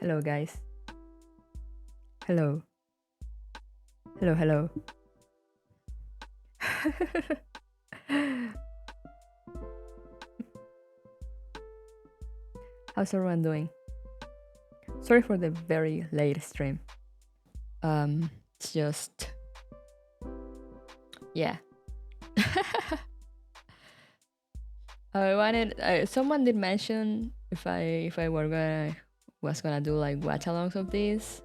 Hello, guys. Hello. Hello, hello. How's everyone doing? Sorry for the very late stream. It's just yeah. I wanted someone did mention if I was gonna do like watch alongs of this,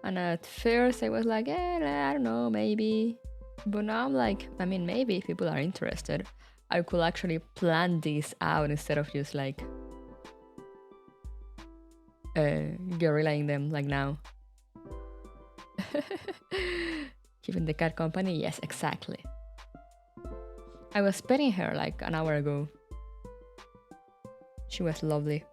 and at first I was like, I don't know, maybe, but now I'm like, I mean, maybe if people are interested, I could actually plan this out instead of just like guerrillaing them like now. Keeping the cat company? Yes, exactly. I was petting her like an hour ago. She was lovely.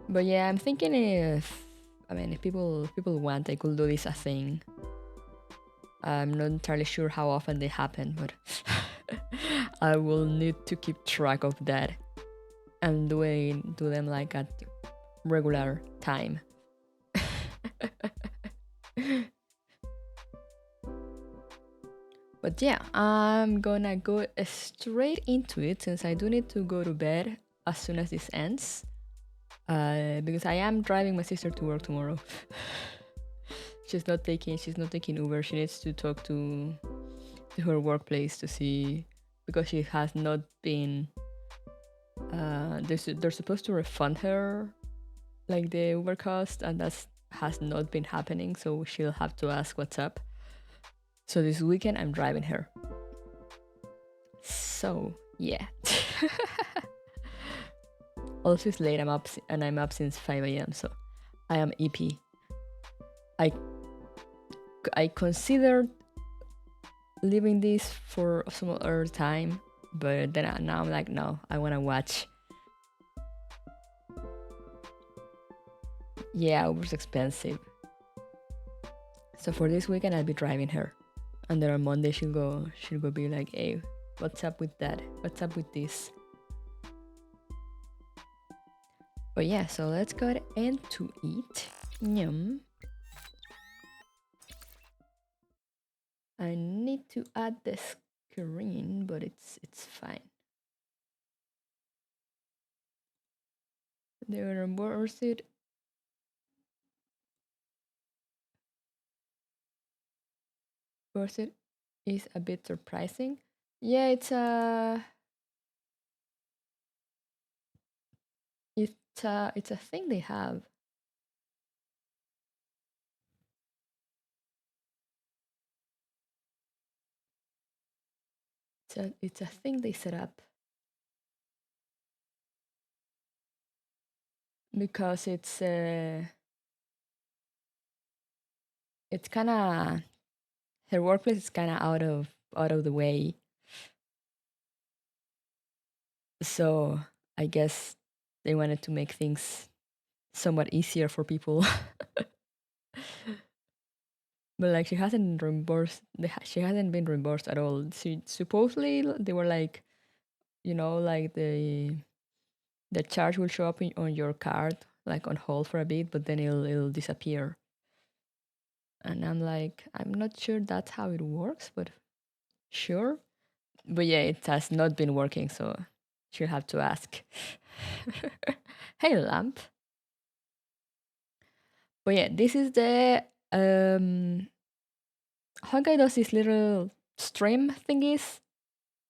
But yeah, I'm thinking if people want, I could do this a thing. I'm not entirely sure how often they happen, but I will need to keep track of that and do them like at regular time. But yeah, I'm gonna go straight into it since I do need to go to bed as soon as this ends. Because I am driving my sister to work tomorrow. she's not taking Uber. She needs to talk to her workplace to see, because she has not been they're supposed to refund her like the Uber cost, and that has not been happening, so she'll have to ask what's up. So this weekend I'm driving her. So yeah. Also it's late, I'm up since 5 a.m. so I am EP. I considered leaving this for some other time, but then now I'm like, no, I want to watch. Yeah, Uber's expensive. So for this weekend I'll be driving her, and then on Monday she'll go be like, hey, what's up with that? What's up with this? But yeah, so let's go into it. Yum. I need to add the screen, but it's fine. They reimburse it. It is a bit surprising. Yeah, it's a thing they have. It's a thing they set up. Because it's kind of, her workplace is kind of out of the way. So I guess they wanted to make things somewhat easier for people. But like she hasn't been reimbursed at all. She supposedly they were like, like the charge will show up on your card like on hold for a bit, but then it'll disappear. And I'm like, I'm not sure that's how it works, but sure. But yeah, it has not been working, so she'll have to ask. Hey, Lamp. But yeah, this is the Honkai does these little stream thingies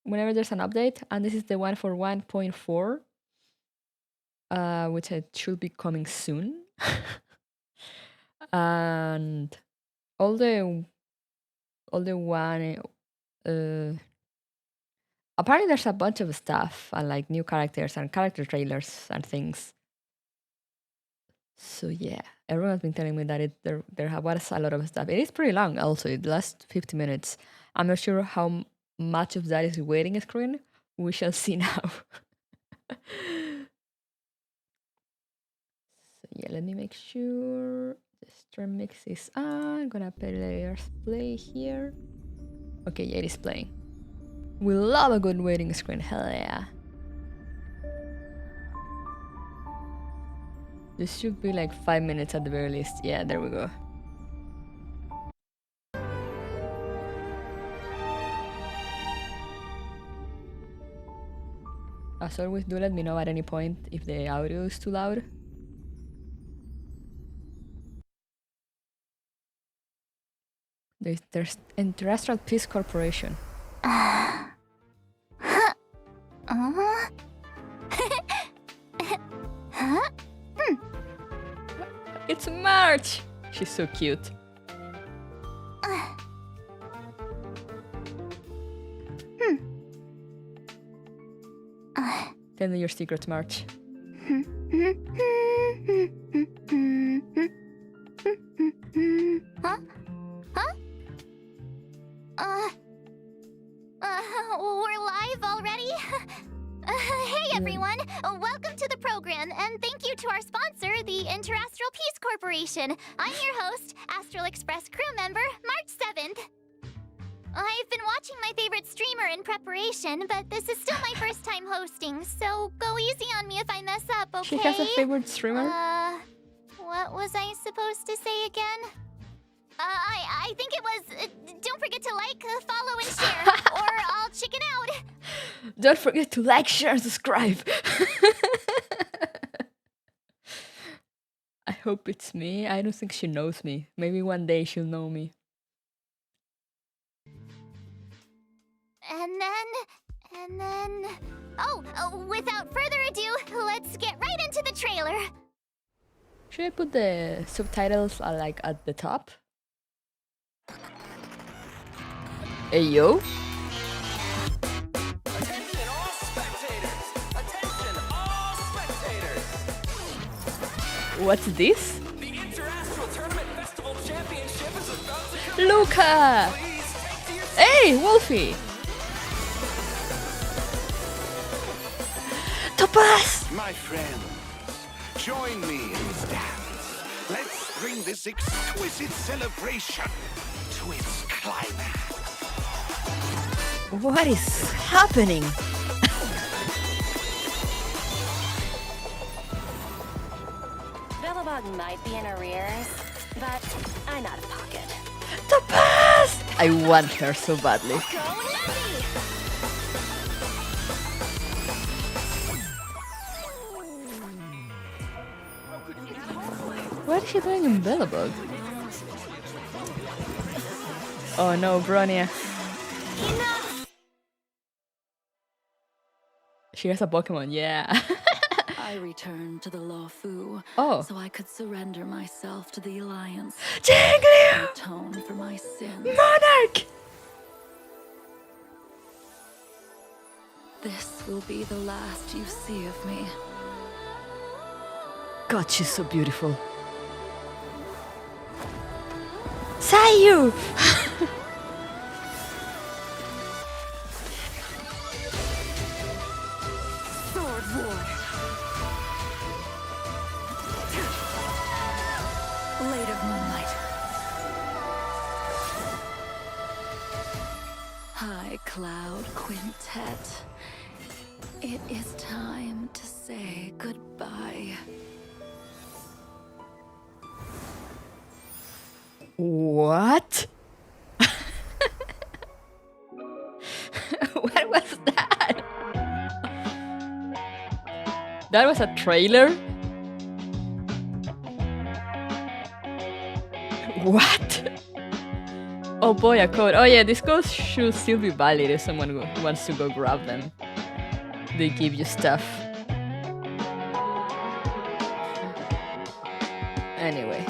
whenever there's an update, and this is the one for 1.4, which it should be coming soon. And all the one apparently there's a bunch of stuff and like new characters and character trailers and things. So yeah, everyone's been telling me that there was a lot of stuff. It is pretty long also. It lasts 50 minutes. I'm not sure how much of that is waiting screen. We shall see now. So yeah, let me make sure the stream mix is on. I'm gonna play here. Okay, yeah, it is playing. We love a good waiting screen, hell yeah. This should be like 5 minutes at the very least. Yeah, there we go. As always, do let me know at any point if the audio is too loud. There's Terrestrial Peace Corporation. It's March! She's so cute. Tell me your secrets, March. Huh? We're live already? Hey everyone! Welcome to the program, and thank you to our sponsor, the Interastral Peace Corporation. I'm your host, Astral Express crew member, March 7th. I've been watching my favorite streamer in preparation, but this is still my first time hosting, so go easy on me if I mess up, okay? She has a favorite streamer? What was I supposed to say again? I think it was, don't forget to like, follow, and share, or I'll chicken out. Don't forget to like, share, and subscribe. I hope it's me. I don't think she knows me. Maybe one day she'll know me. And then... Oh, without further ado, let's get right into the trailer. Should I put the subtitles like at the top? Hey yo! Attention all spectators! Attention all spectators! What's this? The Interastral Tournament Festival Championship is about to come. Luca! Please take to your seats. Hey, Wolfie! Topaz! My friends, join me in this dance. Let's bring this exquisite celebration to its climax. What is happening? Billabong might be in arrears, but I'm out of pocket. Topaz! I want her so badly. Go Nutty! What is she doing in Bellabug? Oh no, Bronya. Enough! She has a Pokemon, yeah. I returned to the Law Fu Oh. so I could surrender myself to the Alliance Jiggly! and atone for my sins. Monarch! This will be the last you see of me. God, she's so beautiful. Sayu! Sword War! Blade of Moonlight. High Cloud Quintet. It is time to say goodbye. What? What was that? That was a trailer? What? Oh boy, a code. Oh yeah, these codes should still be valid if someone wants to go grab them. They give you stuff. Anyway.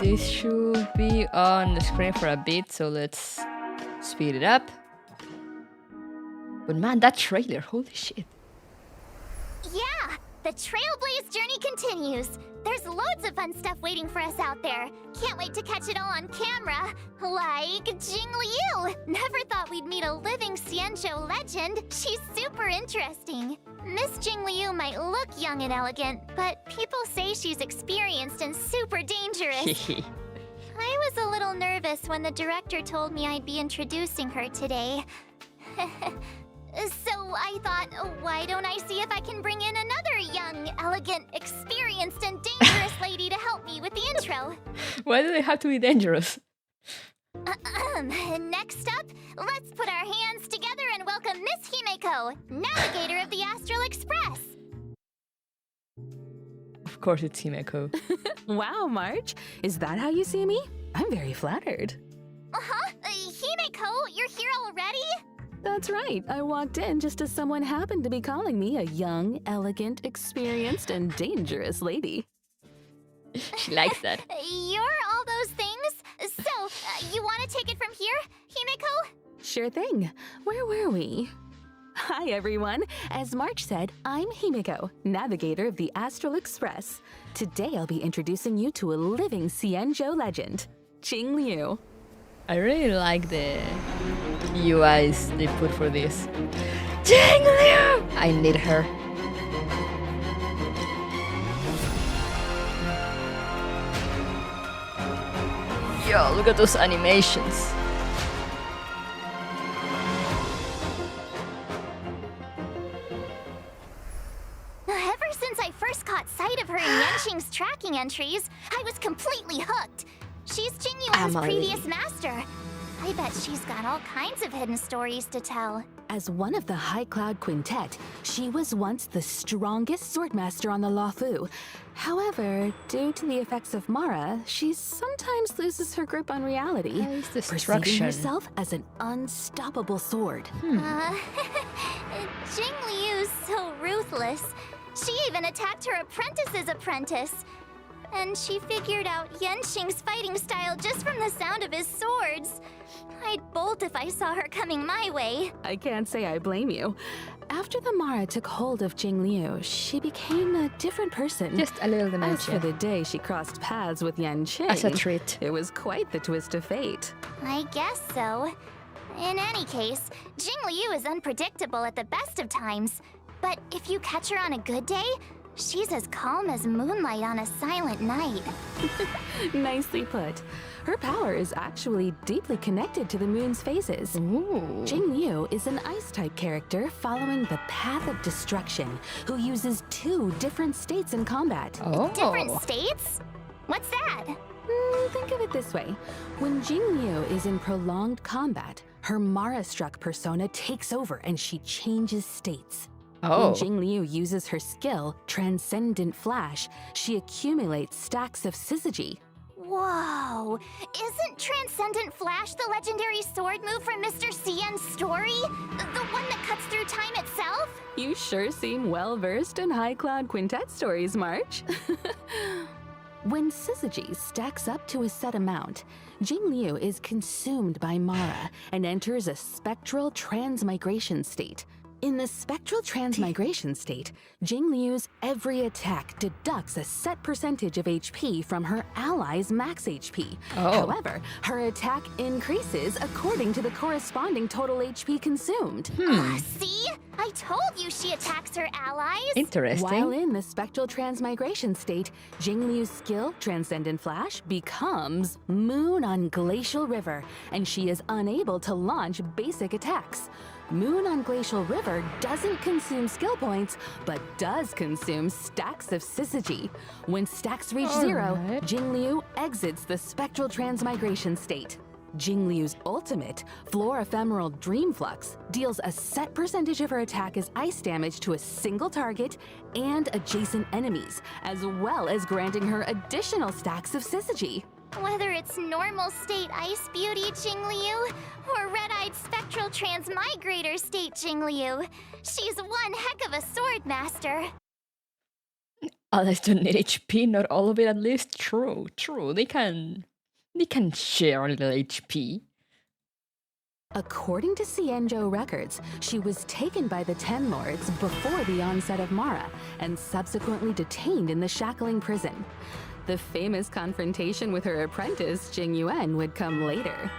This should be on the screen for a bit, so let's speed it up. But man, that trailer, holy shit. Yeah, the Trailblaze journey continues. There's loads of fun stuff waiting for us out there. Can't wait to catch it all on camera. Like Jing Liu. Never thought we'd meet a living Xianzhou legend. She's super interesting. Miss Jing Liu might look young and elegant, but people say she's experienced and super dangerous. I was a little nervous when the director told me I'd be introducing her today. So I thought, why don't I see if I can bring in another young, elegant, experienced, and dangerous lady to help me with the intro? Why do they have to be dangerous? Next up, let's put our hands together and welcome Miss Himeko, navigator of the Astral Express. Of course it's Himeko. Wow, March. Is that how you see me? I'm very flattered. Uh-huh. Himeko, you're here already? That's right. I walked in just as someone happened to be calling me a young, elegant, experienced, and dangerous lady. She likes that. You're all those things. So, you want to take it from here, Himeko? Sure thing. Where were we? Hi, everyone. As March said, I'm Himeko, navigator of the Astral Express. Today, I'll be introducing you to a living Xianzhou legend, Jing Liu. I really like the UIs they put for this. Jing Liu! I need her. Yo, look at those animations. Ever since I first caught sight of her in Yanqing's tracking entries, I was completely hooked. She's Jingyuan's Emily. previous master. I bet she's got all kinds of hidden stories to tell. As one of the High Cloud Quintet, she was once the strongest swordmaster on the Luofu. However, due to the effects of Mara, she sometimes loses her grip on reality, Nice perceiving destruction. herself as an unstoppable sword. Jing Liu's so ruthless. She even attacked her apprentice's apprentice. And she figured out Yanqing's fighting style just from the sound of his swords. I'd bolt if I saw her coming my way. I can't say I blame you. After the Mara took hold of Jing Liu, she became a different person. Just a little As for dementia. the day she crossed paths with Yanqing, As a treat. it was quite the twist of fate. I guess so. In any case, Jing Liu is unpredictable at the best of times. But if you catch her on a good day, she's as calm as moonlight on a silent night. Nicely put. Her power is actually deeply connected to the moon's phases. Ooh. Jing Liu is an ice-type character following the path of destruction, who uses 2 different states in combat. Oh. Different states? What's that? Think of it this way. When Jing Liu is in prolonged combat, her Mara-struck persona takes over and she changes states. Oh. When Jing Liu uses her skill, Transcendent Flash, she accumulates stacks of syzygy. Whoa! Isn't Transcendent Flash the legendary sword move from Mr. Cien's story? The one that cuts through time itself? You sure seem well-versed in High Cloud Quintet stories, March. When syzygy stacks up to a set amount, Jing Liu is consumed by Mara and enters a spectral transmigration state. In the spectral transmigration state, Jing Liu's every attack deducts a set percentage of HP from her ally's max HP. Oh. However, her attack increases according to the corresponding total HP consumed. See? I told you she attacks her allies! Interesting. While in the spectral transmigration state, Jing Liu's skill, Transcendent Flash, becomes Moon on Glacial River, and she is unable to launch basic attacks. Moon on Glacial River doesn't consume skill points, but does consume stacks of syzygy. When stacks reach 0, Alright. Jing Liu exits the spectral transmigration state. Jing Liu's ultimate, Floor Ephemeral Dream Flux, deals a set percentage of her attack as ice damage to a single target and adjacent enemies, as well as granting her additional stacks of syzygy. Whether it's normal state Ice Beauty Jing Liu or red-eyed spectral transmigrator state Jing Liu, she's one heck of a sword master. Others don't need HP, not all of it at least. True, true. They can share a little HP. According to Xianzhou records, she was taken by the Ten Lords before the onset of Mara and subsequently detained in the shackling prison. The famous confrontation with her apprentice, Jing Yuan, would come later.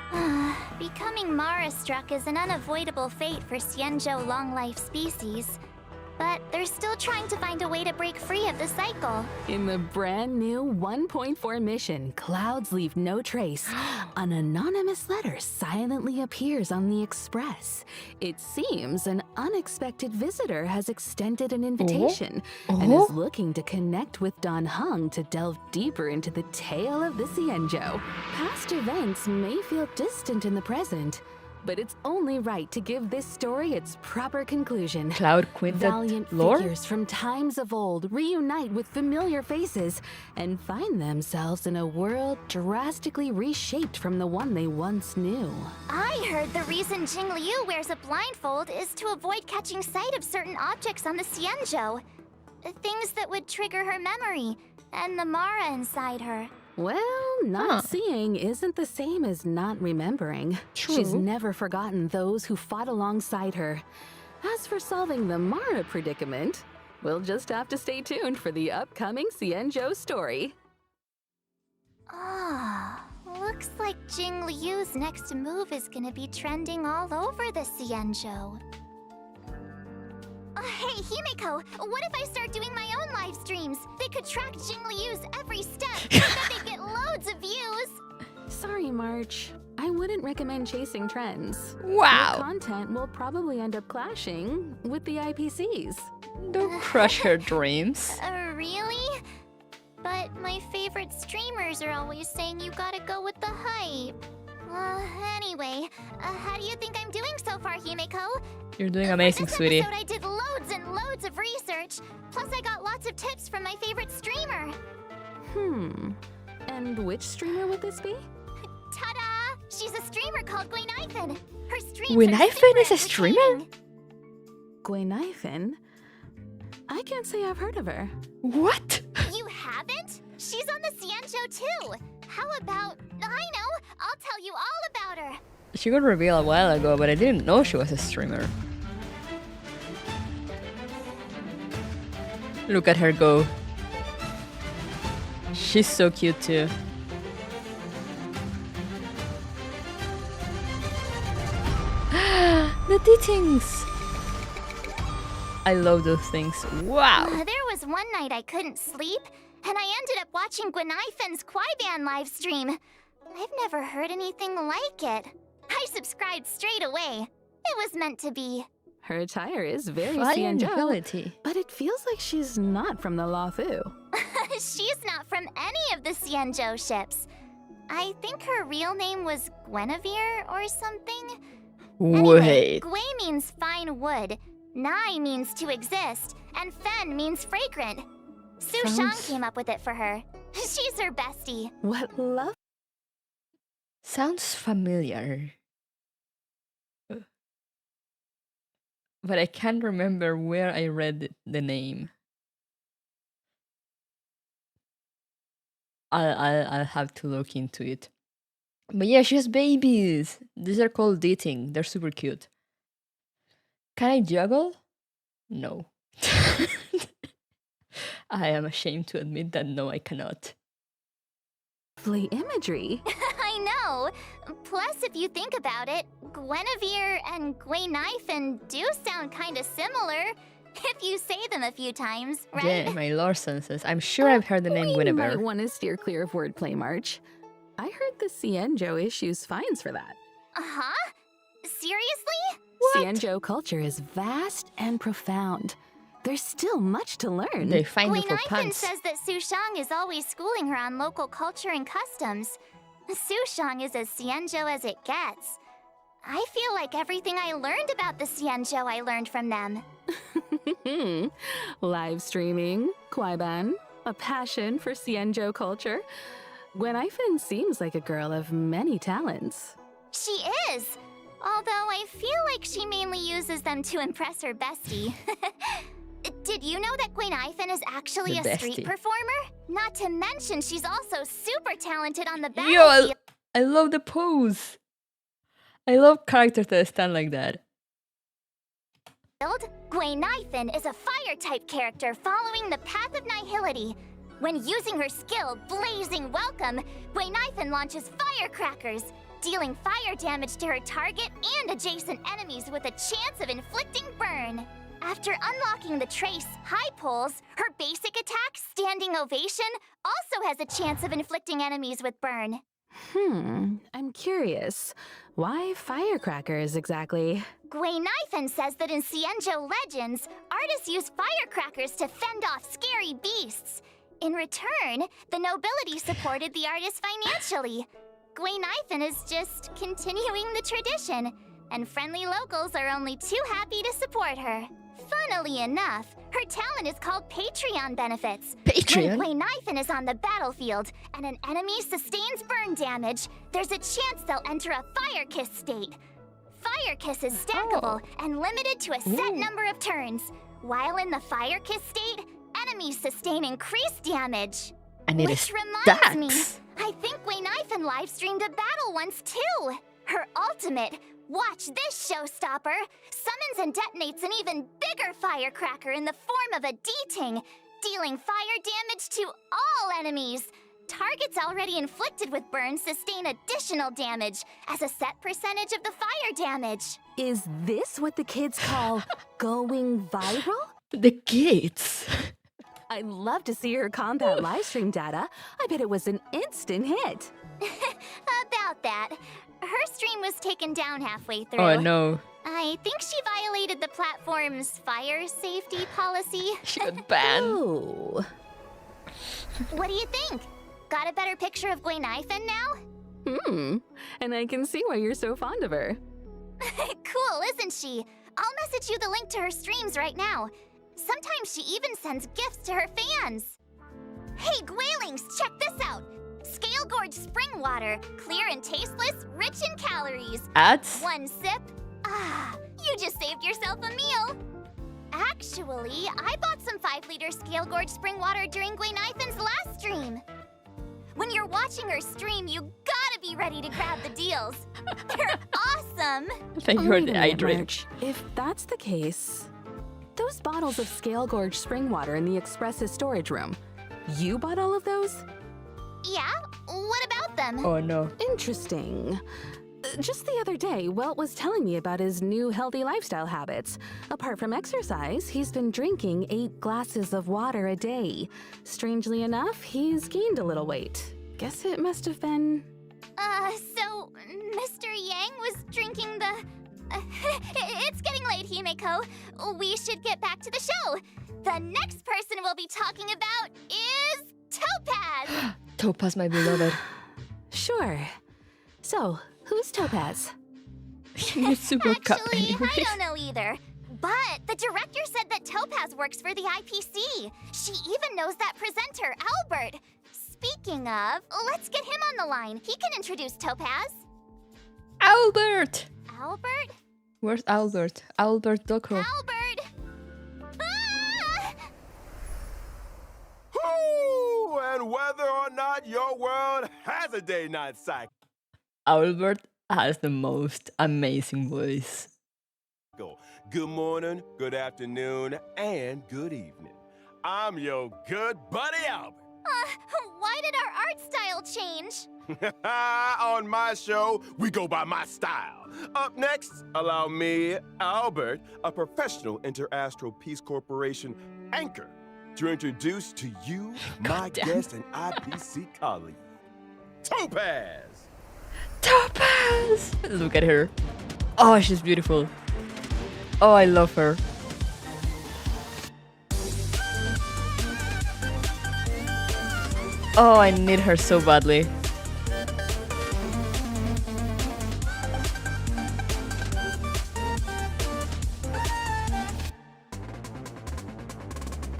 Becoming Mara-struck is an unavoidable fate for Xianzhou long-life species. but they're still trying to find a way to break free of the cycle. In the brand new 1.4 mission, Clouds Leave No Trace, an anonymous letter silently appears on the Express. It seems an unexpected visitor has extended an invitation and is looking to connect with Don Hung to delve deeper into the tale of the Xianzhou. Past events may feel distant in the present, but it's only right to give this story its proper conclusion. Cloud Quintet Valiant lore? figures from times of old reunite with familiar faces and find themselves in a world drastically reshaped from the one they once knew. I heard the reason Jingliu wears a blindfold is to avoid catching sight of certain objects on the Xianzhou. Things that would trigger her memory and the Mara inside her. Well, not seeing isn't the same as not remembering. She's True. never forgotten those who fought alongside her. As for solving the Mara predicament, we'll just have to stay tuned for the upcoming Xianzhou story. Looks like Jingliu's next move is gonna be trending all over the Xianzhou. Hey, Himeko, what if I start doing my own live streams? They could track Jingliu's every step, and then they'd get loads of views. Sorry, March. I wouldn't recommend chasing trends. Wow. Your content will probably end up clashing with the IPCs. Don't crush her dreams. Really? But my favorite streamers are always saying you gotta go with the hype. Anyway, how do you think I'm doing so far, Himeko? You're doing amazing, For this sweetie. episode, I did loads and loads of research. Plus, I got lots of tips from my favorite streamer. And which streamer would this be? Ta-da! She's a streamer called Gwainifin. Her streams Gwainifin are super is a streamer? entertaining. Gwainifin? I can't say I've heard of her. What? You haven't? She's on the Xianzhou too. How about... I know! I'll tell you all about her. She got revealed a while ago, but I didn't know she was a streamer. Look at her go. She's so cute too. The teachings! I love those things. Wow! There was one night I couldn't sleep, and I ended up watching Gwynaifin's Kwaiban live stream. I've never heard anything like it. I subscribed straight away. It was meant to be. Her attire is very Fire Xianzhou, ability. but it feels like she's not from the Luofu. She's not from any of the Xianzhou ships. I think her real name was Guinevere or something. Anyway, Wait. Gui means fine wood, Nai means to exist, and Fen means fragrant. Su Shang Sounds- came up with it for her. She's her bestie. What love? Sounds familiar. But I can't remember where I read the name. I'll have to look into it. But yeah, she has babies. These are called dating. They're super cute. Can I juggle? No. I am ashamed to admit that no, I cannot. Lovely imagery. I know. Plus, if you think about it, Guinevere and Gwainifin do sound kind of similar. If you say them a few times, right? Yeah, my lord senses. I'm sure I've heard the name We might Guinevere. want to steer clear of wordplay, March. I heard the Xianzhou issues fines for that. Huh? Seriously? Xianzhou culture is vast and profound. There's still much to learn. They find you for Gwainifin pants. says that Su Shang is always schooling her on local culture and customs. Su Shang is as Xianzhou as it gets. I feel like everything I learned about the Xianzhou I learned from them. Live streaming, Kwaiban, a passion for Xianzhou culture. Gwainifin seems like a girl of many talents. She is! Although I feel like she mainly uses them to impress her bestie. Did you know that Gwainifin is actually The a street bestie. performer? Not to mention she's also super talented on the Yo, battlefield. I love the pose. I love characters that stand like that. Gwainifin is a fire-type character following the path of nihility. When using her skill, Blazing Welcome, Gwainifin launches firecrackers, dealing fire damage to her target and adjacent enemies with a chance of inflicting burn. After unlocking the trace, High Pulse, her basic attack, Standing Ovation, also has a chance of inflicting enemies with burn. I'm curious. Why firecrackers exactly? Gwaynifin says that in Cienjo Legends, artists use firecrackers to fend off scary beasts. In return, the nobility supported the artists financially. Gwaynifin is just continuing the tradition, and friendly locals are only too happy to support her. Funnily enough, her talent is called Patreon benefits. Patreon? When Gwaynifin is on the battlefield and an enemy sustains burn damage, there's a chance they'll enter a Fire Kiss state. Fire Kiss is stackable and limited to a set number of turns. While in the Fire Kiss state, enemies sustain increased damage. I need Which a reminds me, stats. I think Gwaynifin live-streamed a battle once too. Her ultimate, watch this showstopper, summons and detonates an even bigger firecracker in the form of a D-Ting, dealing fire damage to all enemies. Targets already inflicted with burns sustain additional damage as a set percentage of the fire damage. Is this what the kids call going viral? The kids. I'd love to see her combat livestream data. I bet it was an instant hit. About that, her stream was taken down halfway through. Oh no. I think she violated the platform's fire safety policy. She got banned. Oh. What do you think? Got a better picture of Gwaynifin now? And I can see why you're so fond of her. Cool, isn't she? I'll message you the link to her streams right now. Sometimes she even sends gifts to her fans. Hey, Gwaylings, check this out. Scale Gorge spring water, clear and tasteless, rich in calories. Ads? One sip. Ah, you just saved yourself a meal. Actually, I bought some 5-liter Scale Gorge spring water during Gwaynifin's last stream. When you're watching her stream, you gotta be ready to grab the deals. They're awesome. Thank you for Wait the a minute, hydrate. March. If that's the case, those bottles of Scale Gorge spring water in the Express's storage room, you bought all of those? Yeah, what about them? Oh no. Interesting. Just the other day, Welt was telling me about his new healthy lifestyle habits. Apart from exercise, he's been drinking 8 glasses of water a day. Strangely enough, he's gained a little weight. Guess it must have been... So Mr. Yang was drinking the... It's getting late, Himeko. We should get back to the show. The next person we'll be talking about is Topaz. Topaz, my beloved. Sure. So, who's Topaz? He's super cup Actually, anyway. I don't know either. But the director said that Topaz works for the IPC. She even knows that presenter, Albert. Speaking of, let's get him on the line. He can introduce Topaz. Albert! Albert? Where's Albert? Albert Doko. Albert! Ah! Ooh, and whether or not your world has a day-night cycle. Albert has the most amazing voice. Good morning, good afternoon, and good evening. I'm your good buddy Albert. Why did our art style change? On my show, we go by my style. Up next, allow me, Albert, a professional Interastral Peace Corporation anchor, to introduce to you my Goddamn. guest and IPC colleague, Topaz. Topaz! Look at her. Oh, she's beautiful. Oh, I love her. Oh, I need her so badly.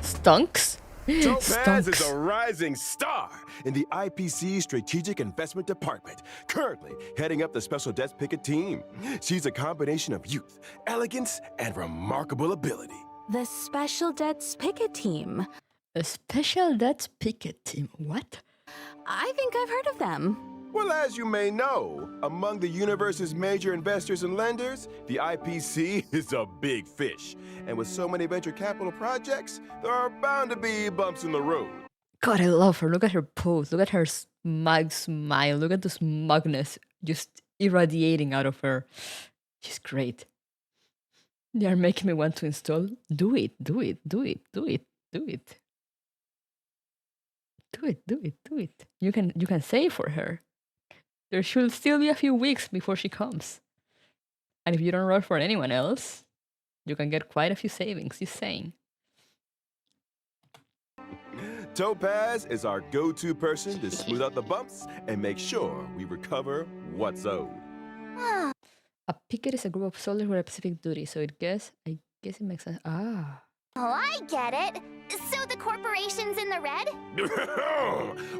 Stunks? Topaz is Stunks. a rising star in the IPC Strategic Investment Department, currently heading up the Special Debts Picket team. She's a combination of youth, elegance, and remarkable ability. The Special Debts Picket Team. A special that's picket team. What? I think I've heard of them. Well, as you may know, among the universe's major investors and lenders, the IPC is a big fish. And with so many venture capital projects, there are bound to be bumps in the road. God, I love her. Look at her pose. Look at her smug smile. Look at the smugness just irradiating out of her. She's great. They are making me want to install. Do it, do it, do it, do it, do it. Do it, do it, do it. You can save for her. There should still be a few weeks before she comes. And if you don't roll for anyone else, you can get quite a few savings, just saying. Topaz is our go-to person to smooth out the bumps and make sure we recover what's owed. A picket is a group of soldiers with a specific duty, so I guess it makes sense. Ah. Oh, I get it. So the corporation's in the red?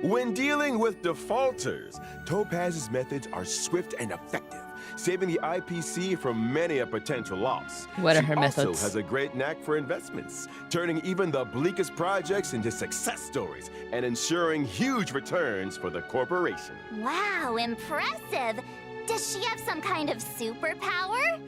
When dealing with defaulters, Topaz's methods are swift and effective, saving the IPC from many a potential loss. What are her She methods? also has a great knack for investments, turning even the bleakest projects into success stories and ensuring huge returns for the corporation. Wow, impressive. Does she have some kind of superpower?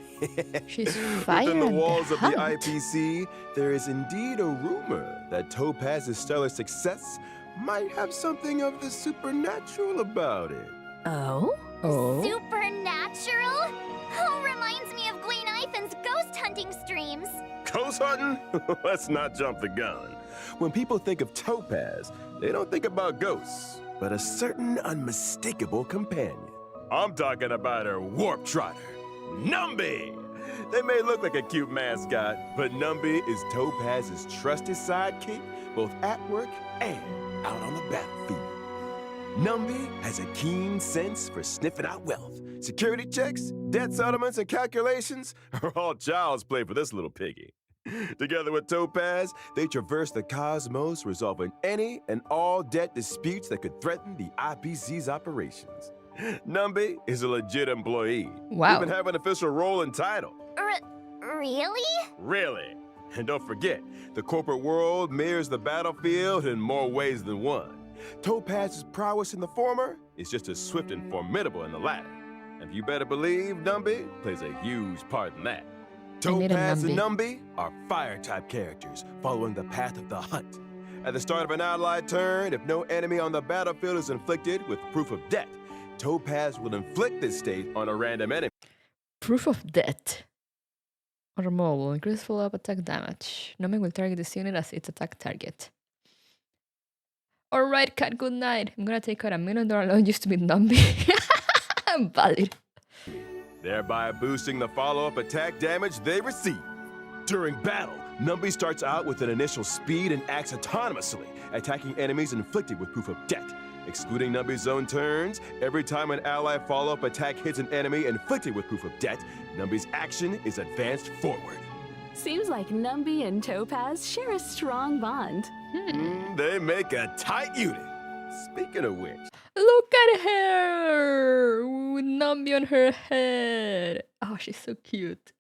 She's fire Within the and walls of the hunt. IPC, there is indeed a rumor that Topaz's stellar success might have something of the supernatural about it. Oh? Oh. Supernatural? Oh, reminds me of Gwen Ivan's ghost hunting streams. Ghost hunting? Let's not jump the gun. When people think of Topaz, they don't think about ghosts, but a certain unmistakable companion. I'm talking about her warp trotter, Numby. They may look like a cute mascot, but Numby is Topaz's trusted sidekick, both at work and out on the battlefield. Numby has a keen sense for sniffing out wealth. Security checks, debt settlements, and calculations are all child's play for this little piggy. Together with Topaz, they traverse the cosmos, resolving any and all debt disputes that could threaten the IPC's operations. Numby is a legit employee. Wow. Even have an official role and title. Really? Really. And don't forget, the corporate world mirrors the battlefield in more ways than one. Topaz's prowess in the former is just as swift and formidable in the latter. And you better believe Numby plays a huge part in that. I need a Topaz and Numby. Numby are fire-type characters following the path of the hunt. At the start of an allied turn, if no enemy on the battlefield is inflicted with proof of debt, Topaz will inflict this state on a random enemy. Proof of death. Removal. Increase follow-up attack damage. Numbing will target this unit as its attack target. Alright, cat, good night. I'm gonna take out $1 million loan just to be Numby. I'm valid. Thereby boosting the follow-up attack damage they receive. During battle, Numby starts out with an initial speed and acts autonomously, attacking enemies inflicted with proof of debt. Excluding Numby's own turns, every time an ally follow-up attack hits an enemy inflicted with proof of debt, Numby's action is advanced forward. Seems like Numby and Topaz share a strong bond. They make a tight unit. Speaking of which, Look at her with Numby on her head. Oh, she's so cute.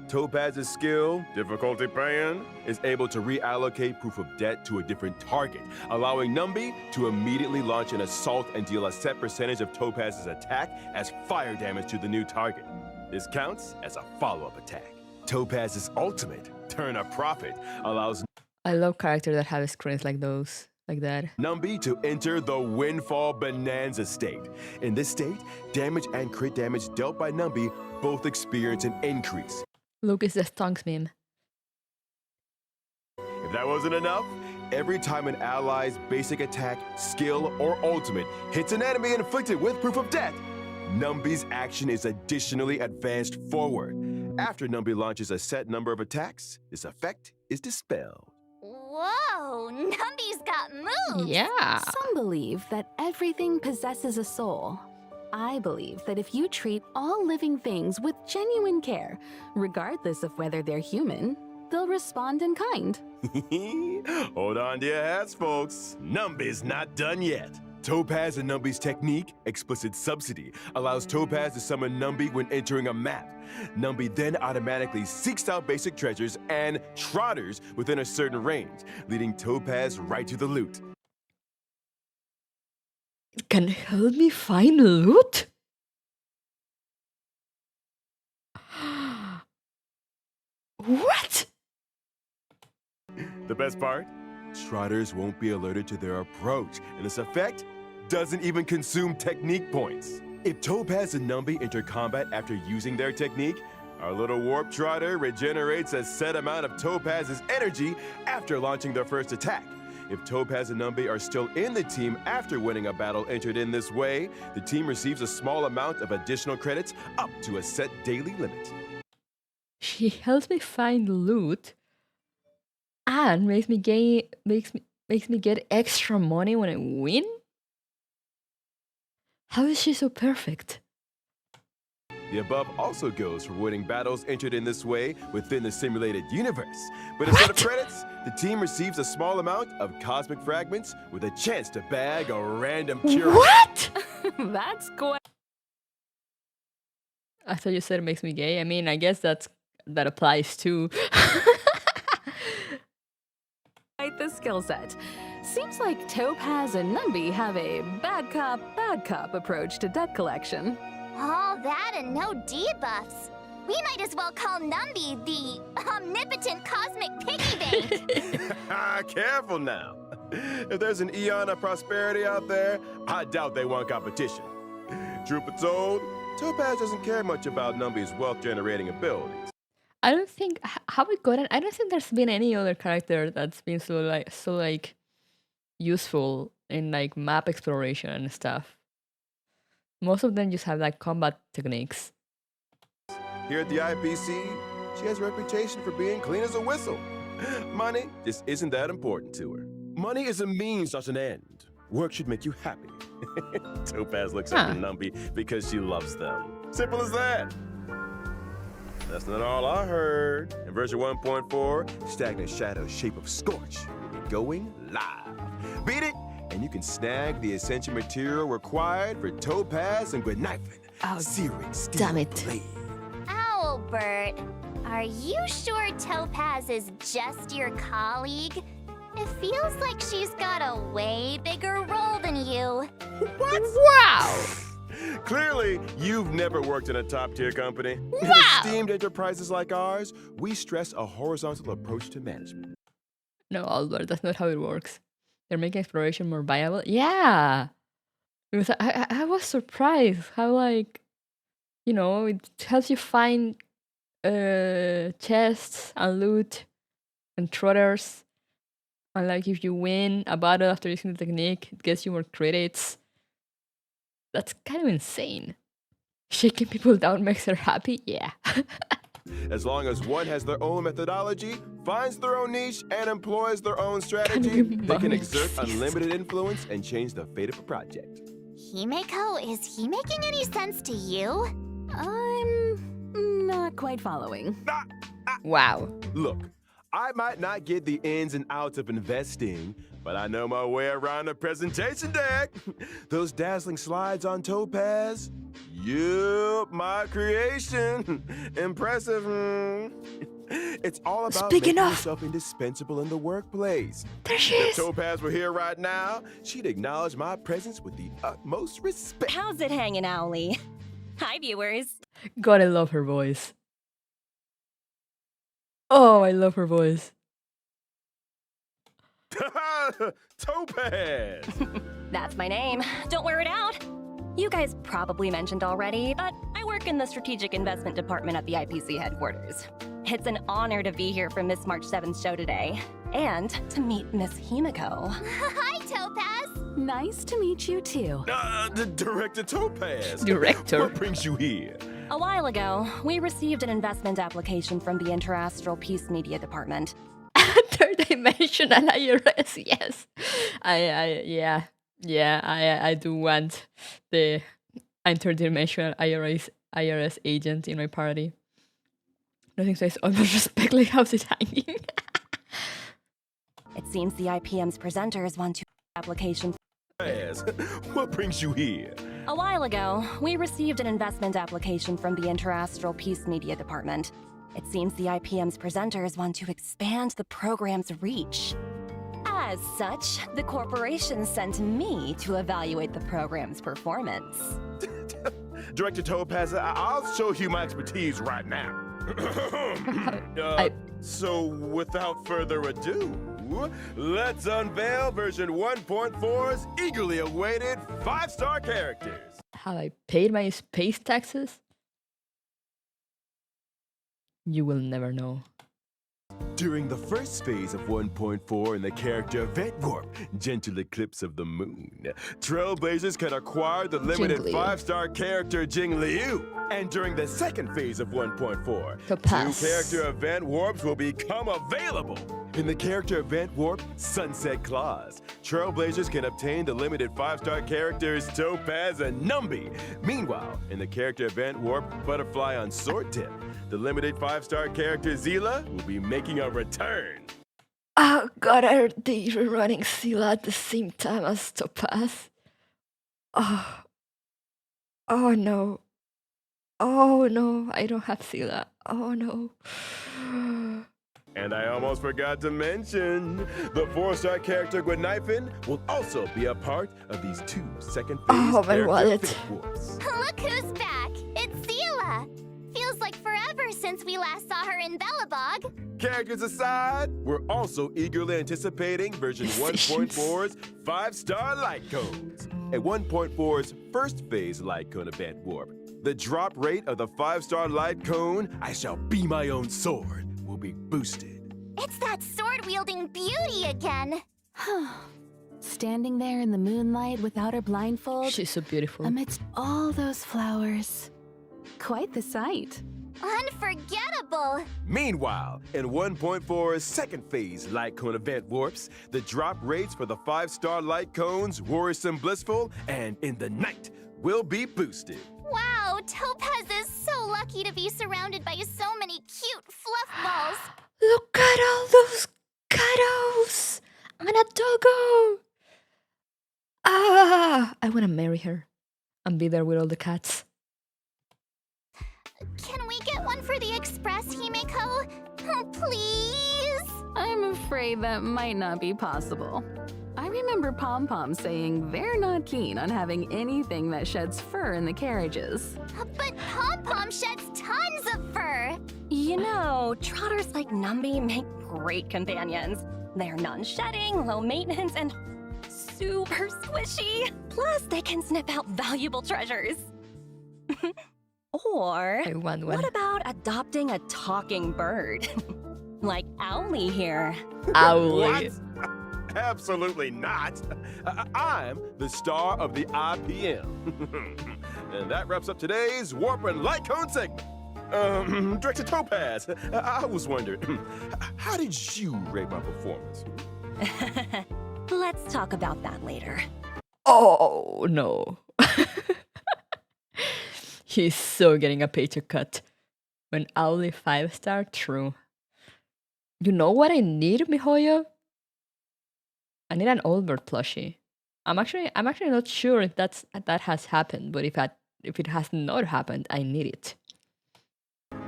Topaz's skill, difficulty pan, is able to reallocate proof of debt to a different target, allowing Numby to immediately launch an assault and deal a set percentage of Topaz's attack as fire damage to the new target. This counts as a follow-up attack. Topaz's ultimate, Turn a Profit, allows I love characters that have screens like those, like that. Numby to enter the Windfall Bonanza state. In this state, damage and crit damage dealt by Numby both experience an increase. Luke is the stonks meme. If that wasn't enough, every time an ally's basic attack, skill, or ultimate hits an enemy inflicted with proof of debt, Numby's action is additionally advanced forward. After Numby launches a set number of attacks, this effect is dispelled. Whoa, Numby's got moves. Yeah. Some believe that everything possesses a soul. I believe that if you treat all living things with genuine care, regardless of whether they're human, they'll respond in kind. Hold on to your hats, folks. Numby's not done yet. Topaz and Numby's technique, Explicit Subsidy, allows Topaz to summon Numby when entering a map. Numby then automatically seeks out basic treasures and trotters within a certain range, leading Topaz right to the loot. Can help me find loot? What? The best part? Trotters won't be alerted to their approach, and this effect doesn't even consume technique points. If Topaz and Numby enter combat after using their technique, Our little warp trotter regenerates a set amount of Topaz's energy after launching their first attack. If Topaz and Numby are still in the team after winning a battle entered in this way, the team receives a small amount of additional credits up to a set daily limit. She helps me find loot and makes me get extra money when I win? How is she so perfect? The above also goes for winning battles entered in this way within the simulated universe. But instead of credits, the team receives a small amount of cosmic fragments with a chance to bag a random cure. What? That's quite I thought you said it makes me gay. I mean, I guess that applies too. the skill set. Seems like Topaz and Numby have a bad cop approach to debt collection. All that and no debuffs. We might as well call Numby the omnipotent cosmic piggy bank. Careful now. If there's an eon of prosperity out there, I doubt they want competition. Truth be told, Topaz doesn't care much about Numby's wealth-generating abilities. I don't think how we got it. I don't think there's been any other character that's been so useful in like map exploration and stuff. Most of them just have like combat techniques. Here at the IPC, she has a reputation for being clean as a whistle. Money just isn't that important to her. Money is a means, not an end. Work should make you happy. Topaz looks up to Numby because she loves them. Simple as that. That's not all I heard. In version 1.4, Stagnant Shadow's Shape of Scorch will be going live. Beat it, and you can snag the essential material required for Topaz and Gwenifin. Searing steel damn it. blade. Albert, are you sure Topaz is just your colleague? It feels like she's got a way bigger role than you. What? Wow! Clearly, you've never worked in a top-tier company. Wow! In esteemed enterprises like ours, we stress a horizontal approach to management. No, Albert, that's not how it works. They're making exploration more viable. Yeah! Because I was surprised how, like, you know, it helps you find chests and loot and trotters. And, like, if you win a battle after using the technique, it gets you more credits. That's kind of insane. Shaking people down makes her happy? Yeah. As long as one has their own methodology, finds their own niche, and employs their own strategy, they can exert unlimited influence and change the fate of a project. Himeko, is he making any sense to you? I'm not quite following. Wow. Look, I might not get the ins and outs of investing, but I know my way around the presentation deck. Those dazzling slides on Topaz. Yup, my creation. Impressive. It's all about making yourself indispensable in the workplace. There she If is. Topaz were here right now, she'd acknowledge my presence with the utmost respect. How's it hanging, Owly? Hi, viewers. God, I love her voice. Oh, I love her voice. Topaz! That's my name. Don't wear it out. You guys probably mentioned already, but I work in the Strategic Investment Department at the IPC headquarters. It's an honor to be here for Miss March 7's show today, and to meet Miss Himeko. Hi, Topaz. Nice to meet you too. The Director Topaz. Director. What brings you here? A while ago, we received an investment application from the Interastral Peace Media Department. Third dimensional IRS, yes. I do want the interdimensional IRS agent in my party. Nothing says almost respect like how's it hanging. It seems the IPM's presenters want to application. What brings you here? A while ago, we received an investment application from the Interastral Peace Media Department. It seems the IPM's presenters want to expand the program's reach. As such, the corporation sent me to evaluate the program's performance. Director Topaz, I'll show you my expertise right now. So without further ado, let's unveil version 1.4's eagerly awaited 5-star characters. Have I paid my space taxes? You will never know. During the first phase of 1.4 in the character Event Warp, Gentle Eclipse of the Moon, Trailblazers can acquire the limited Jingliu. 5-star character Jingliu. And during the second phase of 1.4, Topaz. 2 character Event Warps will become available. In the character Event Warp, Sunset Claws, Trailblazers can obtain the limited 5-star characters Topaz and Numby. Meanwhile, in the character Event Warp, Butterfly on Sword Tip, the limited 5-star character Zila will be making a return. Oh god, are they running Scylla at the same time as Topaz? Oh. Oh no. Oh no, I don't have Scylla. Oh no. And I almost forgot to mention, the 4-star character Gwenifin will also be a part of these 2 second phase Oh, my character wallet. Event Warps. Look who's back! It's Zila! Feels like forever since we last saw her in Bellabog. Characters aside, we're also eagerly anticipating version 1.4's 5-star light codes. At 1.4's first phase light cone event warp, the drop rate of the 5-star light cone, I shall be my own sword, will be boosted. It's that sword-wielding beauty again! Standing there in the moonlight without her blindfold, She's so beautiful. amidst all those flowers. Quite the sight. Unforgettable! Meanwhile, in 1.4's second phase light cone event warps, the drop rates for the 5-star light cones, Worrisome Blissful, and In the Night will be boosted. Wow, Topaz is so lucky to be surrounded by so many cute fluff balls. Look at all those cuddles! I'm a doggo! Ah! I wanna marry her and be there with all the cats. Can we get one for the Express, Himeko? Oh, please? I'm afraid that might not be possible. I remember Pom Pom saying they're not keen on having anything that sheds fur in the carriages. But Pom Pom sheds tons of fur. You know, trotters like Numby make great companions. They're non-shedding, low maintenance, and super squishy. Plus, they can sniff out valuable treasures. Or, I want one. what about adopting a talking bird? Like Owly here. Owly. What? Absolutely not. I'm the star of the IPM. And that wraps up today's Warp and Light Cone segment. Director Topaz, I was wondering, how did you rate my performance? Let's talk about that later. Oh no. He's so getting a paycheck cut. When Owly 5-star, true. You know what I need, Mihoyo? I need an Albert plushie. I'm actually not sure if that has happened, but if it has not happened, I need it.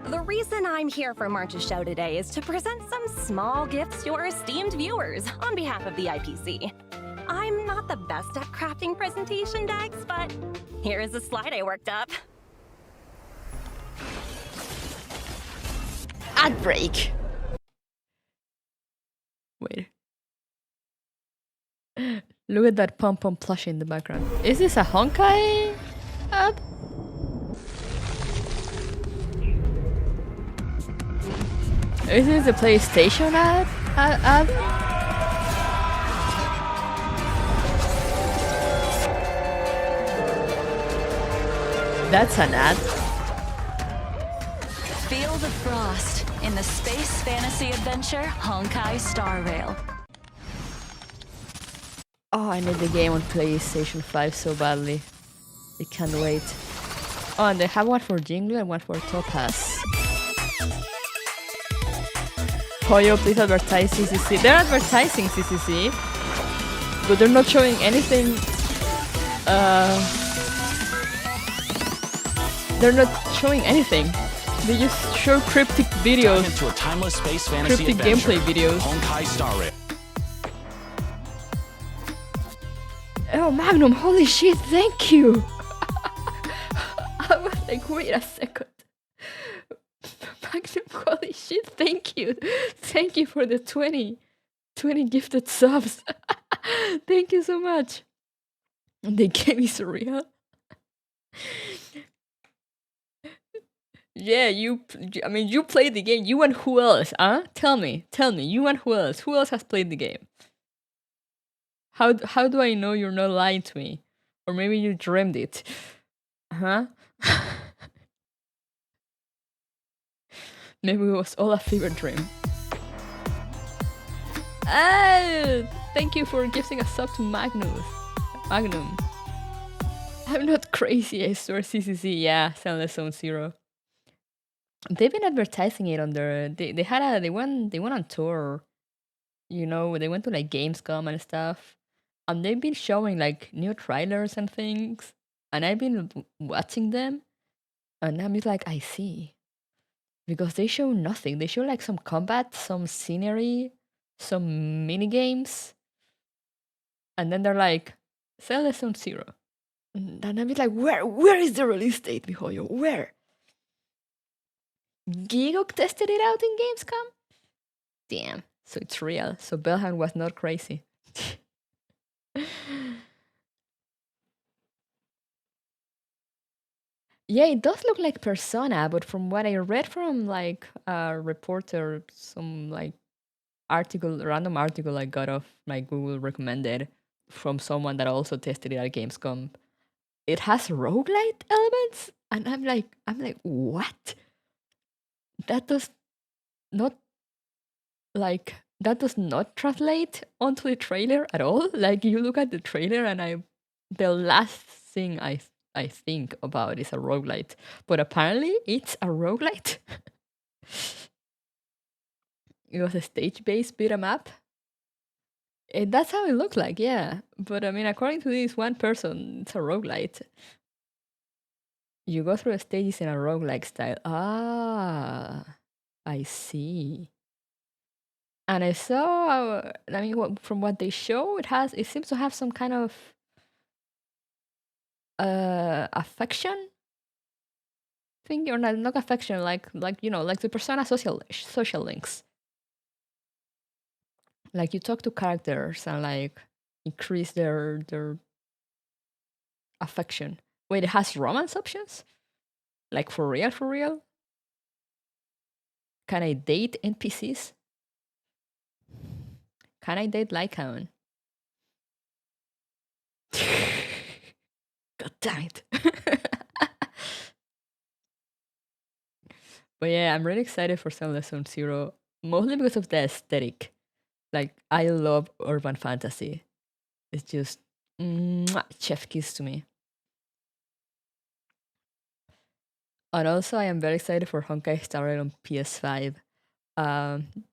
The reason I'm here for March's show today is to present some small gifts to our esteemed viewers on behalf of the IPC. I'm not the best at crafting presentation decks, but here is a slide I worked up. Ad break. Wait. Look at that pom-pom plushie in the background. Is this a Honkai ad? Is this a PlayStation ad? That's an ad. Feel the frost in the space fantasy adventure Honkai Star Rail. Oh, I need the game on PlayStation 5 so badly. I can't wait. Oh, and they have one for Jingle and one for Topaz. Hoyo, please advertise CCC. They're advertising CCC, but they're not showing anything. They're not showing anything. They just show cryptic videos. Dive into a timeless space fantasy Cryptic adventure. gameplay videos. Honkai Star Rail. Oh, Magnum, holy shit, thank you! I was like, wait a second. Magnum, holy shit, thank you. Thank you for the 20 gifted subs. Thank you so much. And they gave me surreal. Yeah, I mean, you played the game. You and who else? Huh? Tell me. You and who else? Who else has played the game? How do I know you're not lying to me? Or maybe you dreamed it? Huh? Maybe it was all a fever dream. Ah, thank you for gifting a sub to Magnum. I'm not crazy, I swear. CCC, yeah, Soundless Zone Zero. They've been advertising it on their. They went on tour. You know, they went to like Gamescom and stuff, and they've been showing like new trailers and things, and I've been watching them, and I'm just like, I see, because they show nothing. They show like some combat, some scenery, some mini games, and then they're like, Zelda Zone Zero, and I'm just like, where is the release date, Mihoyo? Where? Gigok tested it out in Gamescom? Damn, so it's real. So Belhan was not crazy. Yeah, it does look like Persona, but from what I read from like a reporter, some like random article I got off my Google recommended from someone that also tested it at Gamescom, it has roguelite elements, and I'm like, what? That does not translate onto the trailer at all. Like you look at the trailer, and the last thing I think about is a roguelite, but apparently it's a roguelite. It was a stage-based beat 'em up. That's how it looked like, yeah. But I mean, according to this one person, it's a roguelite. You go through the stages in a roguelike style. Ah, I see. And I saw, I mean, from what they show, it seems to have some kind of affection thing, or not affection, like you know, like the Persona social links. Like you talk to characters and like increase their affection. Wait, it has romance options? Like for real, for real? Can I date NPCs? Can I date Lycaon? God damn it. But yeah, I'm really excited for Soundless Zone Zero, mostly because of the aesthetic. Like, I love urban fantasy. It's just chef kiss to me. And also, I am very excited for Honkai Star Rail on PS5.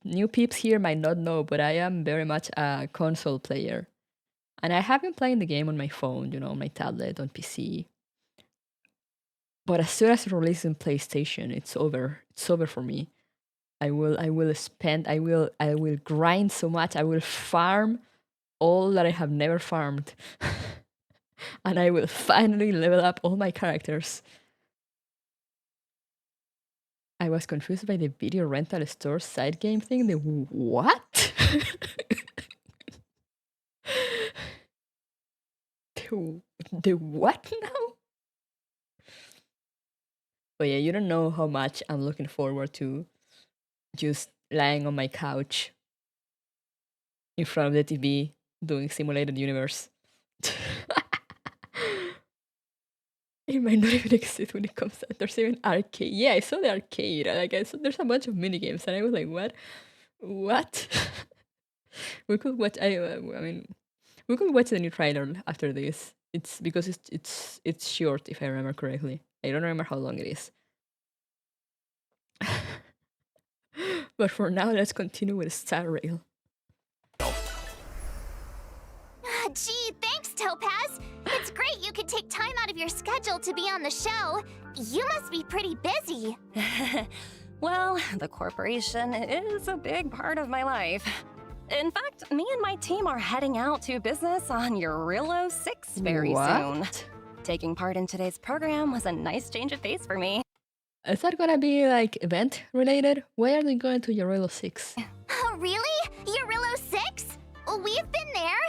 New peeps here might not know, but I am very much a console player. And I have been playing the game on my phone, you know, on my tablet, on PC. But as soon as it releases on PlayStation, it's over. It's over for me. I will grind so much. I will farm all that I have never farmed. And I will finally level up all my characters. I was confused by the video rental store side game thing. The what? the what now? But yeah, you don't know how much I'm looking forward to just lying on my couch in front of the TV doing simulated universe. It might not even exist when it comes out. There's even arcade. Yeah, I saw the arcade. Like I saw there's a bunch of minigames, and I was like, what? We could watch. I mean, we could watch the new trailer after this. It's because it's short, if I remember correctly. I don't remember how long it is. But for now, let's continue with Star Rail. Gee, thanks, Topaz. It's great you could take time out of your schedule to be on the show. You must be pretty busy. Well, the corporation is a big part of my life. In fact, me and my team are heading out to business on Eurillo 6 very soon. Taking part in today's program was a nice change of pace for me. Is that gonna be like event related? Why are they going to Eurillo 6? Oh, really? Eurillo 6? We've been there.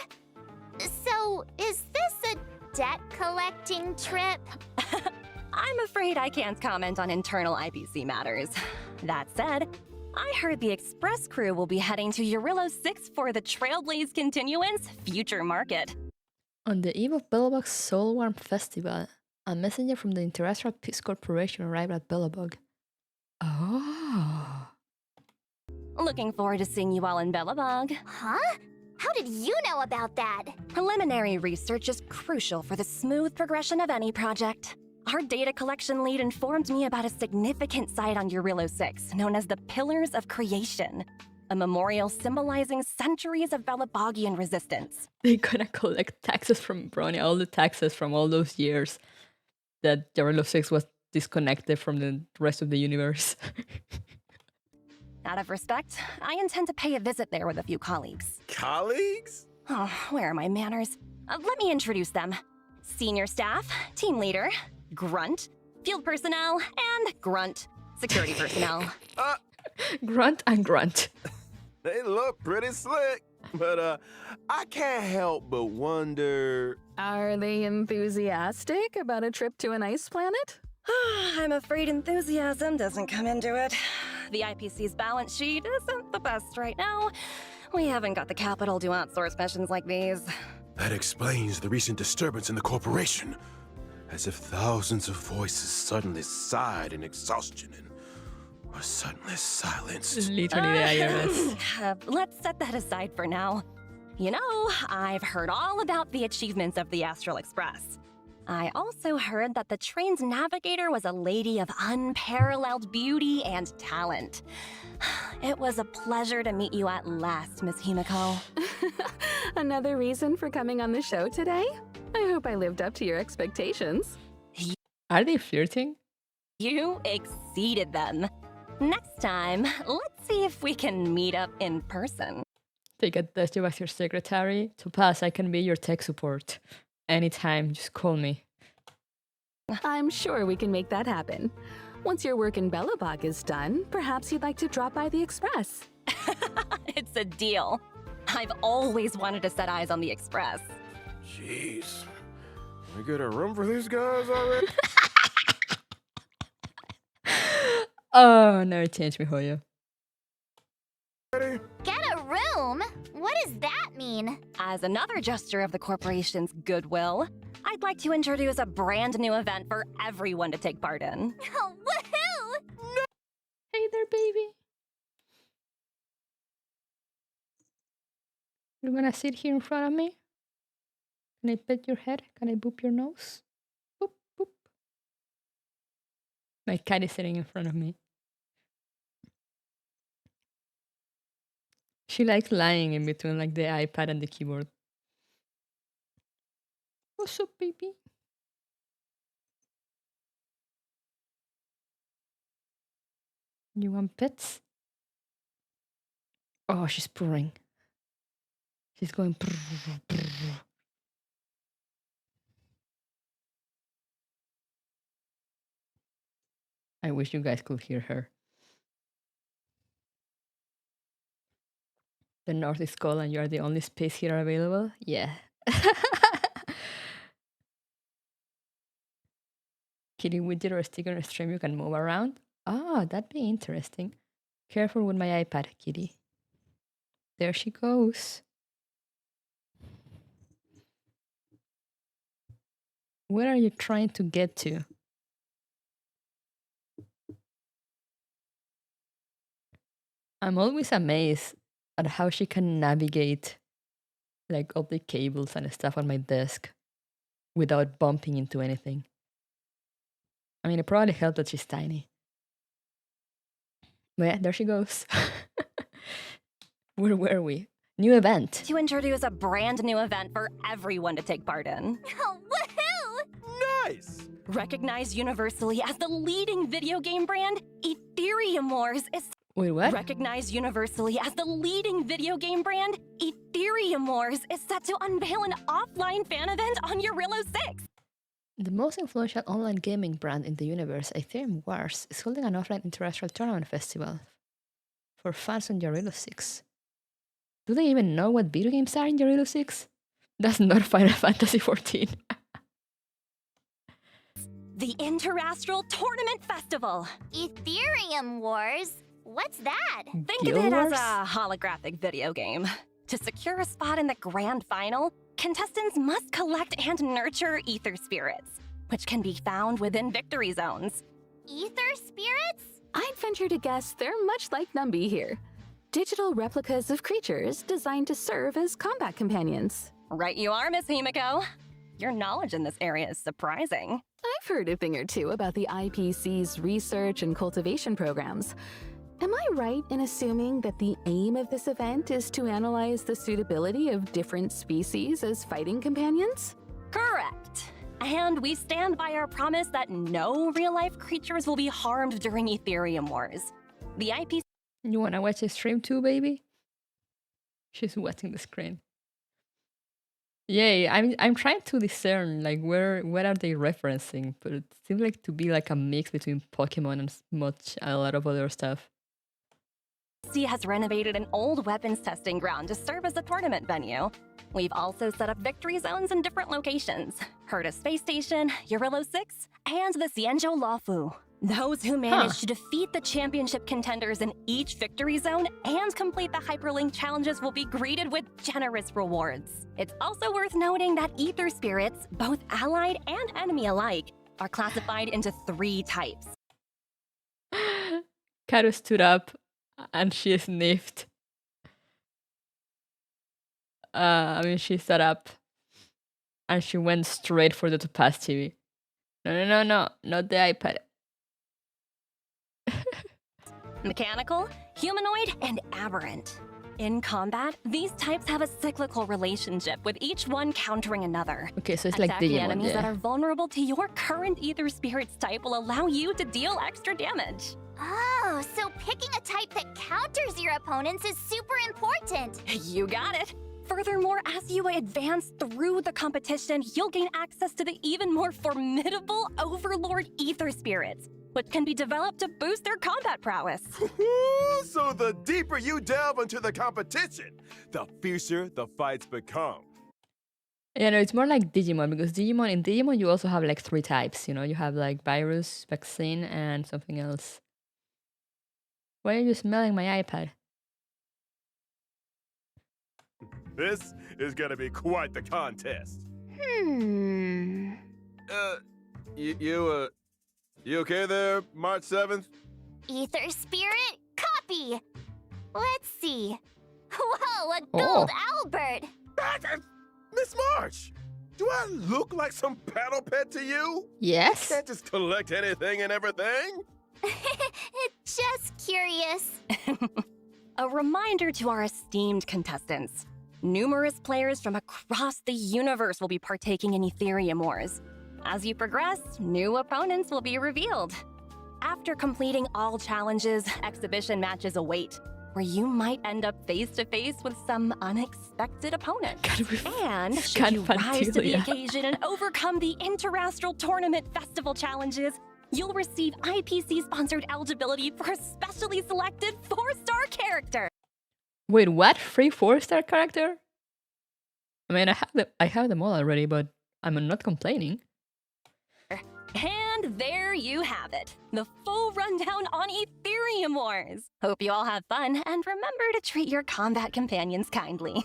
So, is this a debt collecting trip? I'm afraid I can't comment on internal IPC matters. That said, I heard the Express crew will be heading to Eurillo 6 for the Trailblaze Continuance Future Market. On the eve of Bellabug's Soulworm Festival, a messenger from the Interterrestrial Peace Corporation arrived at Bellabug. Oh. Looking forward to seeing you all in Bellabug. Huh? How did you know about that? Preliminary research is crucial for the smooth progression of any project. Our data collection lead informed me about a significant site on Eurillo 6 known as the Pillars of Creation, a memorial symbolizing centuries of Bellabogian resistance. They're gonna collect taxes from Brony, all the taxes from all those years that Eurillo 6 was disconnected from the rest of the universe. Out of respect, I intend to pay a visit there with a few colleagues. Colleagues? Oh, where are my manners? Let me introduce them. Senior staff, team leader, grunt, field personnel, and grunt, security personnel. Grunt and grunt. They look pretty slick, but I can't help but wonder... Are they enthusiastic about a trip to an ice planet? I'm afraid enthusiasm doesn't come into it. The IPC's balance sheet isn't the best right now. We haven't got the capital to outsource missions like these. That explains the recent disturbance in the corporation. As if thousands of voices suddenly sighed in exhaustion and were suddenly silenced. Literally the IRS. Let's set that aside for now. You know, I've heard all about the achievements of the Astral Express. I also heard that the train's navigator was a lady of unparalleled beauty and talent. It was a pleasure to meet you at last, Miss Himiko. Another reason for coming on the show today? I hope I lived up to your expectations. Are they flirting? You exceeded them. Next time, let's see if we can meet up in person. Take a test job as your secretary. To pass, I can be your tech support. Anytime, just call me. I'm sure we can make that happen. Once your work in Bellabog is done, perhaps you'd like to drop by the Express. It's a deal. I've always wanted to set eyes on the Express. Jeez. We get a room for these guys already? Oh, never change me, Hoyo. Get a room? What does that mean? As another gesture of the corporation's goodwill, I'd like to introduce a brand new event for everyone to take part in. Oh, woohoo! Hey there, baby. You're gonna sit here in front of me? Can I pet your head? Can I boop your nose? Boop, boop. My cat is sitting in front of me. She likes lying in between like the iPad and the keyboard. What's up, baby? You want pets? Oh, she's purring. She's going brrr, brrr. I wish you guys could hear her. The north is cold and you are the only space heater available? Yeah. Kitty widget or a sticker on a stream you can move around? Ah, that'd be interesting. Careful with my iPad, Kitty. There she goes. Where are you trying to get to? I'm always amazed at how she can navigate like all the cables and stuff on my desk without bumping into anything. I mean, it probably helped that she's tiny. But yeah, there she goes. Where were we? New event. To introduce a brand new event for everyone to take part in. Oh, woohoo! Nice! Recognized universally as the leading video game brand, Ethereum Wars is... Wait, what? Recognized universally as the leading video game brand, Ethereum Wars is set to unveil an offline fan event on Eurillo 6. The most influential online gaming brand in the universe, Ethereum Wars, is holding an offline interterrestrial tournament festival for fans on Eurillo 6. Do they even know what video games are in Eurillo 6? That's not Final Fantasy XIV. The Interastral Tournament Festival. Ethereum Wars? What's that? Think Guild of it as Wars? a holographic video game. To secure a spot in the grand final, contestants must collect and nurture ether spirits, which can be found within victory zones. Ether spirits? I'd venture to guess they're much like Numby here. Digital replicas of creatures designed to serve as combat companions. Right you are, Miss Himiko. Your knowledge in this area is surprising. I've heard a thing or two about the IPC's research and cultivation programs. Am I right in assuming that the aim of this event is to analyze the suitability of different species as fighting companions? Correct. And we stand by our promise that no real-life creatures will be harmed during Ethereum Wars. The IPC You wanna watch a stream too, baby? She's watching the screen. Yay! I'm trying to discern like what are they referencing, but it seems like to be like a mix between Pokemon and a lot of other stuff. has renovated an old weapons testing ground to serve as a tournament venue. We've also set up victory zones in different locations: Herta Space Station, Eurillo 6, and the Xianzhou Luofu. Those who manage to defeat the championship contenders in each victory zone and complete the hyperlink challenges will be greeted with generous rewards. It's also worth noting that ether spirits, both allied and enemy alike, are classified into 3 types. Karu stood up and she sniffed. She sat up and she went straight for the Topaz TV. No, not the iPad. Mechanical, humanoid, and aberrant. In combat, these types have a cyclical relationship, with each one countering another. Okay, so it's like Attacking Digimon, enemies that yeah. are vulnerable to your current ether spirit's type will allow you to deal extra damage. Oh, so picking a type that counters your opponents is super important. You got it. Furthermore, as you advance through the competition, you'll gain access to the even more formidable Overlord ether spirits, which can be developed to boost their combat prowess. So the deeper you delve into the competition, the fiercer the fights become. Yeah, no, it's more like Digimon, because in Digimon you also have like 3 types, you know? You have like virus, vaccine, and something else. Why are you smelling my iPad? This is gonna be quite the contest. You okay there, March 7th? Ether spirit, copy. Let's see. Whoa, a gold Albert. Miss March, do I look like some paddle pet to you? Yes? Can't just collect anything and everything. Just curious. A reminder to our esteemed contestants. Numerous players from across the universe will be partaking in Ethereum Wars. As you progress, new opponents will be revealed. After completing all challenges, exhibition matches await, where you might end up face-to-face with some unexpected opponent. And should you rise to the occasion and overcome the Interastral Tournament Festival challenges, you'll receive IPC-sponsored eligibility for a specially selected 4-star character. Wait, what? 3 4-star character? I mean, I have them all already, but I'm not complaining. And there you have it, the full rundown on Ethereum Wars. Hope you all have fun, and remember to treat your combat companions kindly.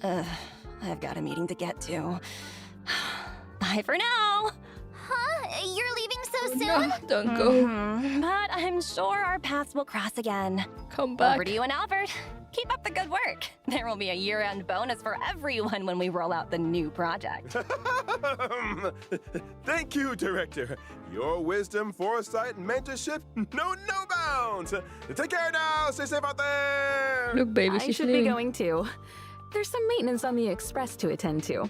I've got a meeting to get to. Bye for now. Huh? You're leaving so soon? No, don't go. But I'm sure our paths will cross again. Come back. Over to you and Albert. Keep up the good work. There will be a year-end bonus for everyone when we roll out the new project. Thank you, Director. Your wisdom, foresight, and mentorship know no bounds. Take care now. Stay safe out there. Look, baby, I she's should leaving. be going too. There's some maintenance on the express to attend to.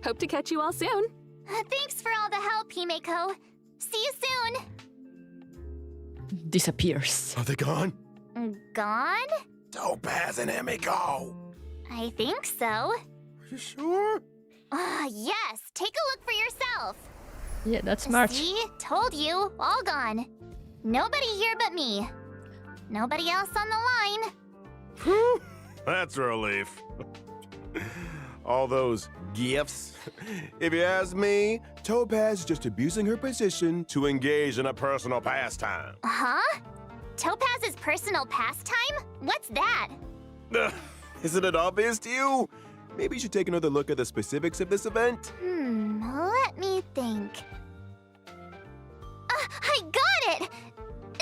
Hope to catch you all soon. Thanks for all the help, Himeko. See you soon. Disappears. Are they gone? Gone? Topaz and Himiko. I think so. Are you sure? Yes. Take a look for yourself. Yeah, that's March. See? Told you. All gone. Nobody here but me. Nobody else on the line. Whew, that's a relief. All those gifts. If you ask me, Topaz is just abusing her position to engage in a personal pastime. Huh? Topaz's personal pastime? What's that? Isn't it obvious to you? Maybe you should take another look at the specifics of this event. Let me think. I got it!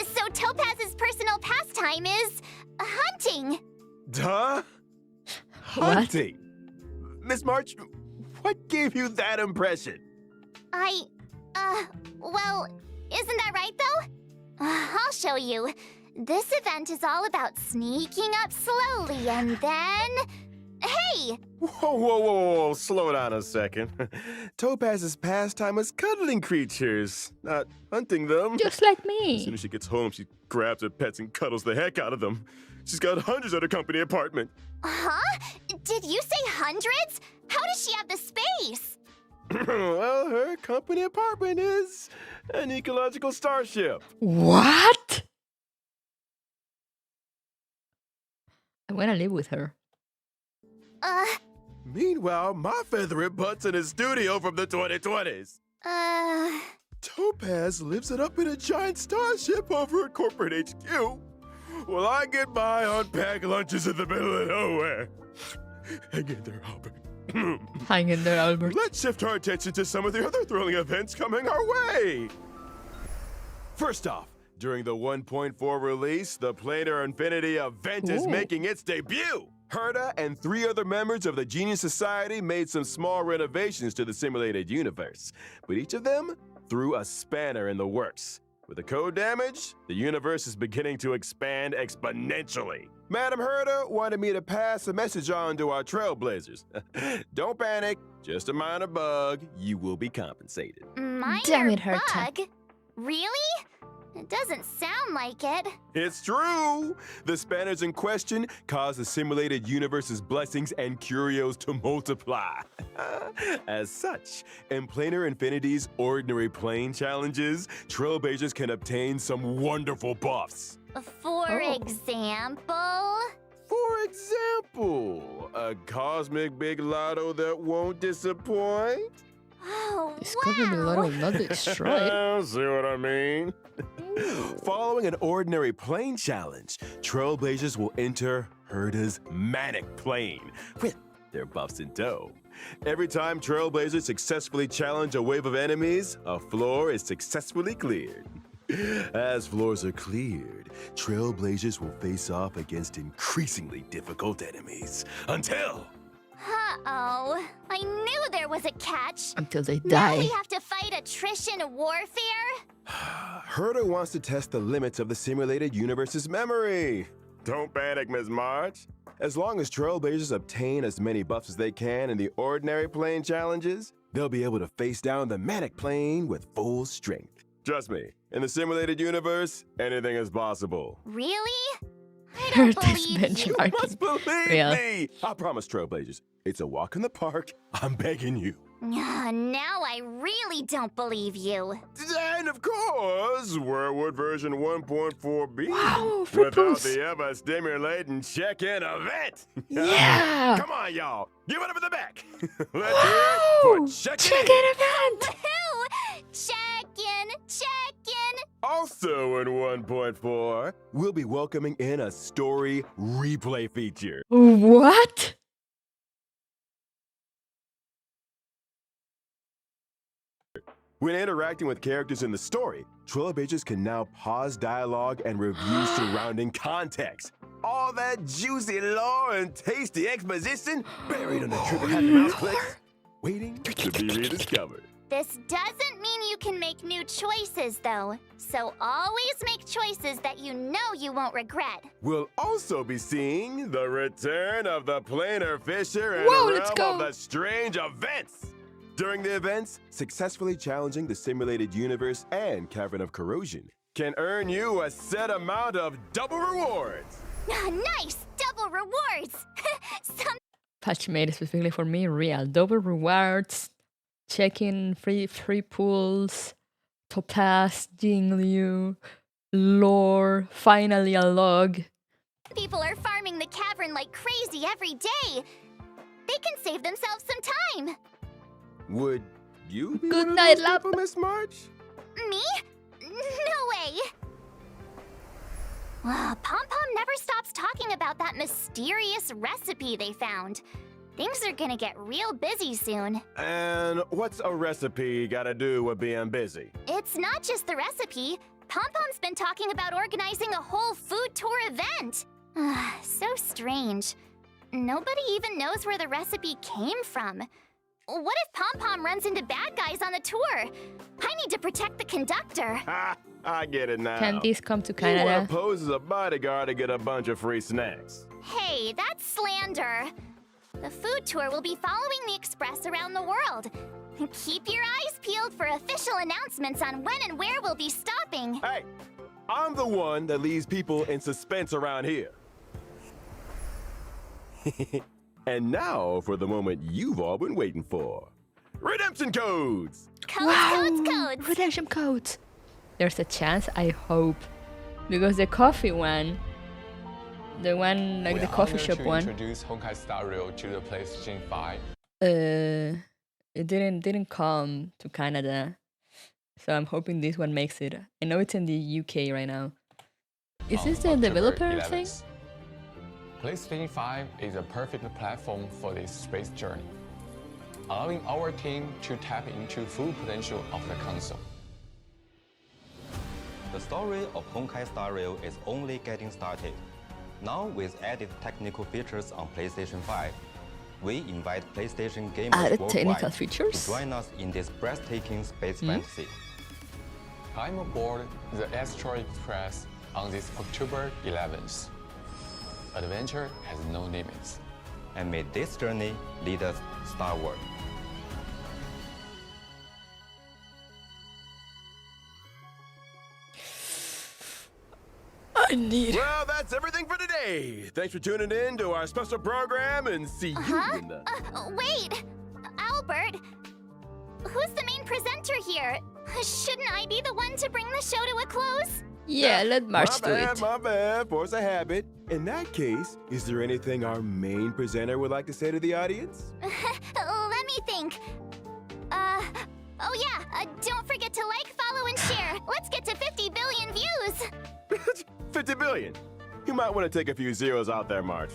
So Topaz's personal pastime is hunting. Duh? Hunting? Miss March, what gave you that impression? Well, isn't that right though? I'll show you. This event is all about sneaking up slowly and then... Hey! Whoa, slow down a second. Topaz's pastime is cuddling creatures, not hunting them. Just like As soon me. as she gets home, she grabs her pets and cuddles the heck out of them. She's got hundreds at her company apartment. Huh? Did you say hundreds? How does she have the space? Well, her company apartment is an ecological starship. What? I wanna live with her. Meanwhile, my feathered butt's in his studio from the 2020s. Topaz lives it up in a giant starship over at corporate HQ. Well, I get by on packed lunches in the middle of nowhere. Hang in there, Albert. Hang in there, Albert. Let's shift our attention to some of the other thrilling events coming our way. First off, during the 1.4 release, the Planar Infinity event is Ooh. making its debut. Herta and 3 other members of the Genius Society made some small renovations to the simulated universe, but each of them threw a spanner in the works. With the code damage, the universe is beginning to expand exponentially. Madam Herta wanted me to pass a message on to our trailblazers. Don't panic, just a minor bug. You will be compensated. Minor Damn it, Herta. bug? Really? It doesn't sound like it. It's true! The spanners in question cause the simulated universe's blessings and curios to multiply. As such, in Planar Infinity's Ordinary Plane challenges, trailblazers can obtain some wonderful buffs. For Oh. example? For example, a cosmic big lotto that won't disappoint. Oh, Discover the wow. lotto not destroyed. See what I mean? Following an ordinary plane challenge, trailblazers will enter Herta's manic plane with their buffs in tow. Every time trailblazers successfully challenge a wave of enemies, a floor is successfully cleared. As floors are cleared, trailblazers will face off against increasingly difficult enemies until... Uh-oh. I knew there was a catch. Until they Now die. we have to fight attrition warfare? Herta wants to test the limits of the simulated universe's memory. Don't panic, Ms. March. As long as trailblazers obtain as many buffs as they can in the ordinary plane challenges, they'll be able to face down the manic plane with full strength. Trust me, in the simulated universe, anything is possible. Really? I don't Herta's believe you. benchmarking. Must believe Real. me! I promise, trailblazers, it's a walk in the park. I'm begging you. Now I really don't believe you. And of course, Werewolf version 1.4b. Wow, Without Ripples. the ever stimulating check-in event. Yeah. Come on, y'all. Give it up in the back. Let's Wow. hear it for Check check-in. it event. Woohoo! Check in. Also in 1.4, we'll be welcoming in a story replay feature. What? When interacting with characters in the story, trailblazers can now pause dialogue and review surrounding context. All that juicy lore and tasty exposition buried under trigger happy mouse clicks, waiting to be rediscovered. This doesn't mean you can make new choices, though. So always make choices that you know you won't regret. We'll also be seeing the return of the Planar Fisher and Whoa, Realm let's go. of the Strange Events. During the events, successfully challenging the simulated universe and Cavern of Corrosion can earn you a set amount of double rewards. Nice! Double rewards! Some Patch made specifically for me. Real. Double rewards. Check-in. Free pools. Topaz. Jingliu. Lore. Finally a log. people are farming the cavern like crazy every day. They can save themselves some time. Would you be Good one of night, those love. people, Miss March? Me? No way. Pom Pom never stops talking about that mysterious recipe they found. Things are gonna get real busy soon. And what's a recipe gotta do with being busy? It's not just the recipe. Pom Pom's been talking about organizing a whole food tour event. So strange. Nobody even knows where the recipe came from. What if Pom Pom runs into bad guys on the tour? I need to protect the conductor. Ha! I get it now. Can these come to You wanna Canada? pose as a bodyguard to get a bunch of free snacks. Hey, that's slander. The food tour will be following the express around the world. Keep your eyes peeled for official announcements on when and where we'll be stopping. Hey, I'm the one that leaves people in suspense around here. And now for the moment you've all been waiting for. Redemption codes! Codes. Redemption codes. There's a chance, I hope. Because the coffee one, the one like the coffee shop to one, introduce Honkai Star Rail to the PlayStation 5. it didn't come to Canada. So I'm hoping this one makes it. I know it's in the UK right now. Is on this the October developer thing? 11th. PlayStation 5 is a perfect platform for this space journey, allowing our team to tap into full potential of the console. The story of Honkai Star Rail is only getting started. Now with added technical features on PlayStation 5, we invite PlayStation gamers Added worldwide technical to features? join us in this breathtaking space fantasy. Climb aboard the Astro Express on this October 11th. Adventure has no limits. And may this journey lead us starward. I need. Well, that's everything for today. Thanks for tuning in to our special program and see you in the... Wait! Albert! Who's the main presenter here? Shouldn't I be the one to bring the show to a close? Yeah, let March do it. My bad, force a habit. In that case, is there anything our main presenter would like to say to the audience? Let me think. Oh yeah, don't forget to like, follow, and share. Let's get to 50 billion views. 50 billion. You might want to take a few zeros out there, March.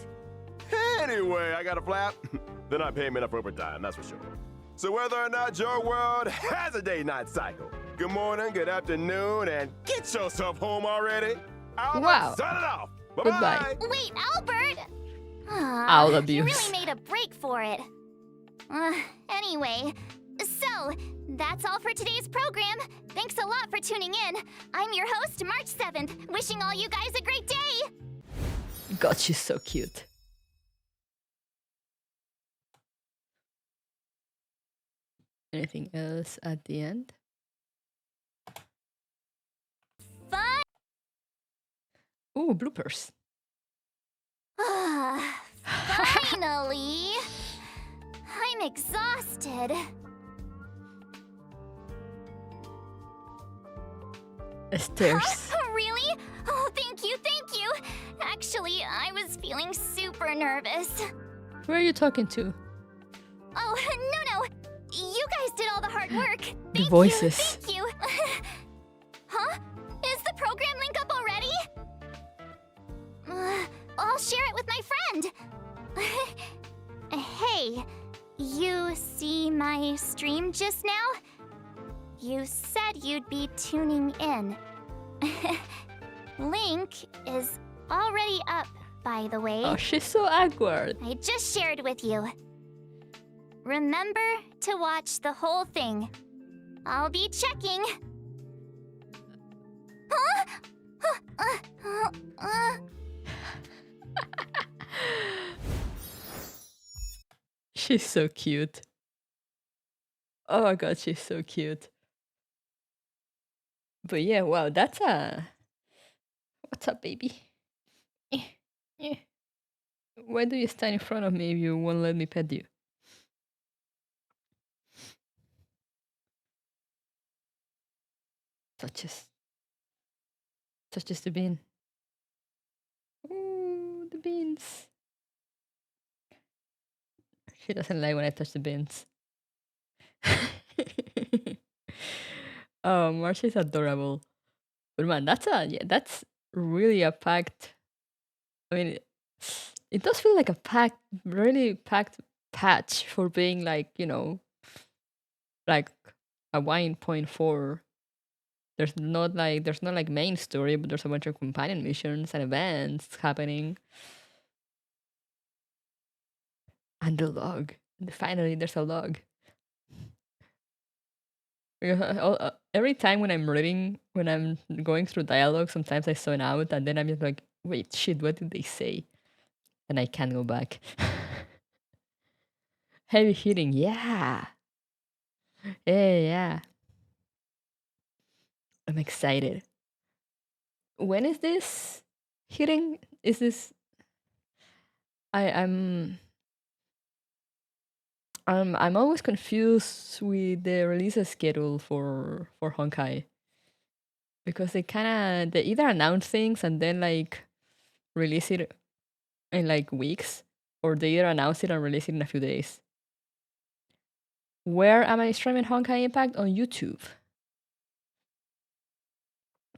Anyway, I got a flap. They're not paying me enough overtime, that's for sure. So whether or not your world has a day-night cycle, good morning, good afternoon, and get yourself home already. Albert, Wow. sign it off. Bye-bye. Goodbye. Wait, Albert! Owl You abuse. really made a break for it. Anyway, so that's all for today's program. Thanks a lot for tuning in. I'm your host, March 7th, wishing all you guys a great day. God, she's so cute. Anything else at the end? Fun! Ooh, bloopers. Finally! I'm exhausted. Stairs. Really? Oh, thank you, thank you. Actually, I was feeling super nervous. Who are you talking to? Oh, no. You guys did all the hard work. The Thank voices. Thank you. Huh? Is the program link up already? I'll share it with my friend. Hey, you see my stream just now? You said you'd be tuning in. Link is already up, by the way. Oh, she's so awkward. I just shared with you. Remember to watch the whole thing. I'll be checking. She's so cute. Oh my god, she's so cute. But yeah, wow, that's a... What's up, baby? Why do you stand in front of me if you won't let me pet you? Touches the bean. Ooh, the beans. He doesn't like when I touch the bins. Oh, Marcia is adorable. But man, that's really a packed. I mean, it does feel like a packed, really packed patch for being like, like a 1.4. There's not like main story, but there's a bunch of companion missions and events happening. And the log. Finally, there's a log. Every time when I'm reading, when I'm going through dialogue, sometimes I zone out and then I'm just like, wait, shit, what did they say? And I can't go back. Heavy hitting, yeah. Yeah. I'm excited. When is this hitting? Is this I'm always confused with the release schedule for Honkai. Because they either announce things and then like release it in like weeks, or they either announce it and release it in a few days. Where am I streaming Honkai Impact? On YouTube.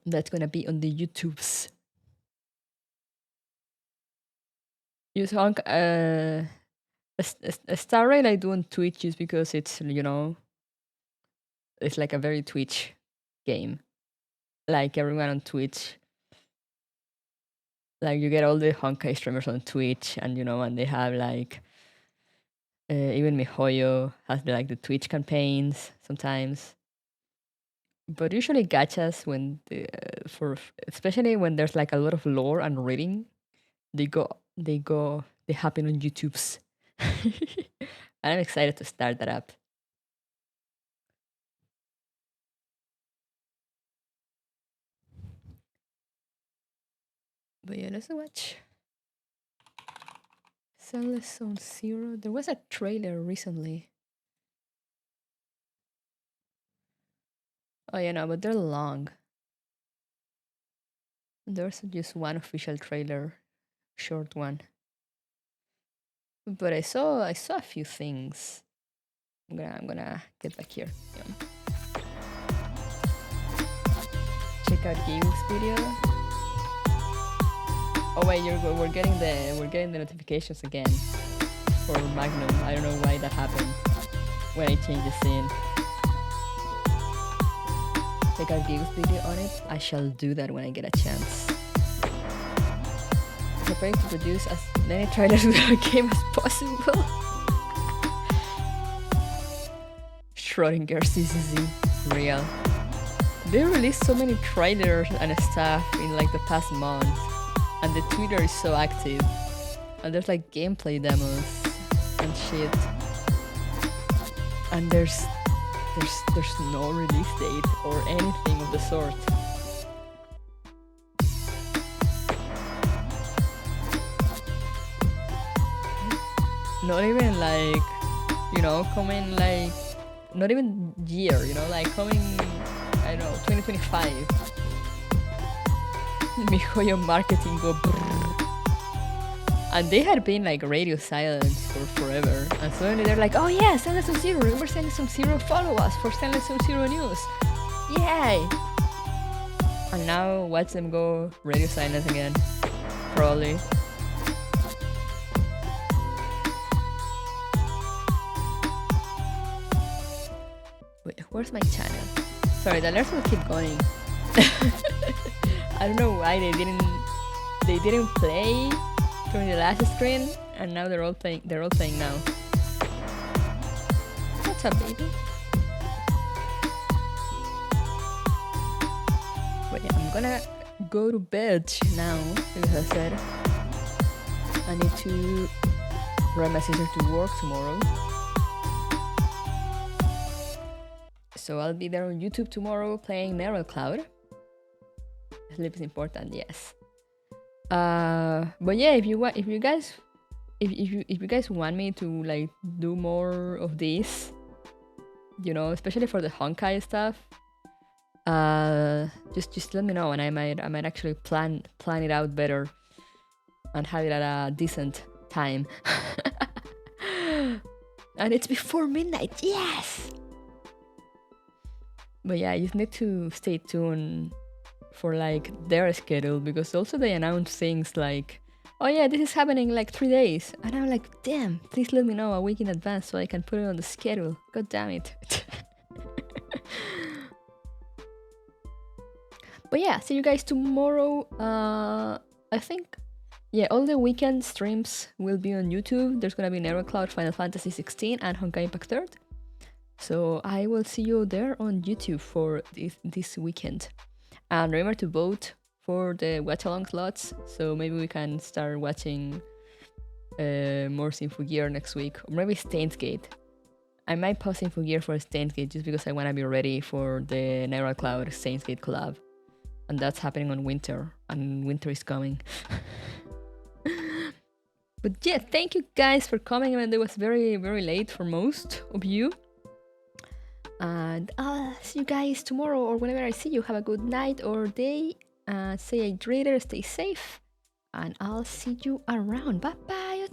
That's gonna be on the YouTubes. Use Honkai. A Star Rail I do on Twitch just because it's it's like a very Twitch game. Like everyone on Twitch, like you get all the Honkai streamers on Twitch, and and they have like even MiHoYo has the Twitch campaigns sometimes. But usually gachas especially when there's like a lot of lore and reading, they happen on YouTube's. I'm excited to start that up. But yeah, let's watch. Sunless Zone Zero. There was a trailer recently. Oh yeah, no, but they're long. There's just one official trailer, short one. But I saw a few things. I'm gonna get back here. Yeah. Check out Gabe's video. Oh wait, we're getting the notifications again for Magnum. I don't know why that happened when I changed the scene. Check out Gabe's video on it. I shall do that when I get a chance. Preparing to produce as many trailers with our game as possible. Schrodinger CCZ, real. They released so many trailers and stuff in like the past month, and the Twitter is so active, and there's like gameplay demos and shit, and there's no release date or anything of the sort. Not even like, coming like, not even year, like coming, I don't know, 2025. MiHoYo marketing go brrr. And they had been like radio silence for forever. And suddenly they're like, oh yeah, Sunless Zone Zero, remember Sunless Zone Zero? Follow us for Sunless Zone Zero news. Yay! And now watch them go radio silence again. Probably. Wait, where's my channel? Sorry, the alerts will keep going. I don't know why they didn't play during the last screen, and now they're all playing now. What's up, baby? Wait, I'm gonna go to bed now, because I said I need to run my sister to work tomorrow. So I'll be there on YouTube tomorrow playing Narrow Cloud. Sleep is important, yes. But yeah, if you guys want me to like do more of this, especially for the Honkai stuff, just let me know, and I might actually plan it out better and have it at a decent time. And it's before midnight, yes! But yeah, you need to stay tuned for like their schedule, because also they announce things like, oh yeah, this is happening in like 3 days. And I'm like, damn, please let me know a week in advance so I can put it on the schedule. God damn it. But yeah, see you guys tomorrow. I think, yeah, all the weekend streams will be on YouTube. There's gonna be Neurocloud, Final Fantasy 16, and Honkai Impact 3rd. So I will see you there on YouTube for this weekend. And remember to vote for the watch-along slots, so maybe we can start watching more Symphogear next week, or maybe Steins Gate. I might pause Symphogear for Steins Gate just because I want to be ready for the Neurocloud Steins Gate collab. And that's happening on winter, and winter is coming. But yeah, thank you guys for coming. I mean, it was very, very late for most of you. And I'll see you guys tomorrow or whenever I see you. Have a good night or day. Stay hydrated, stay safe. And I'll see you around. Bye bye.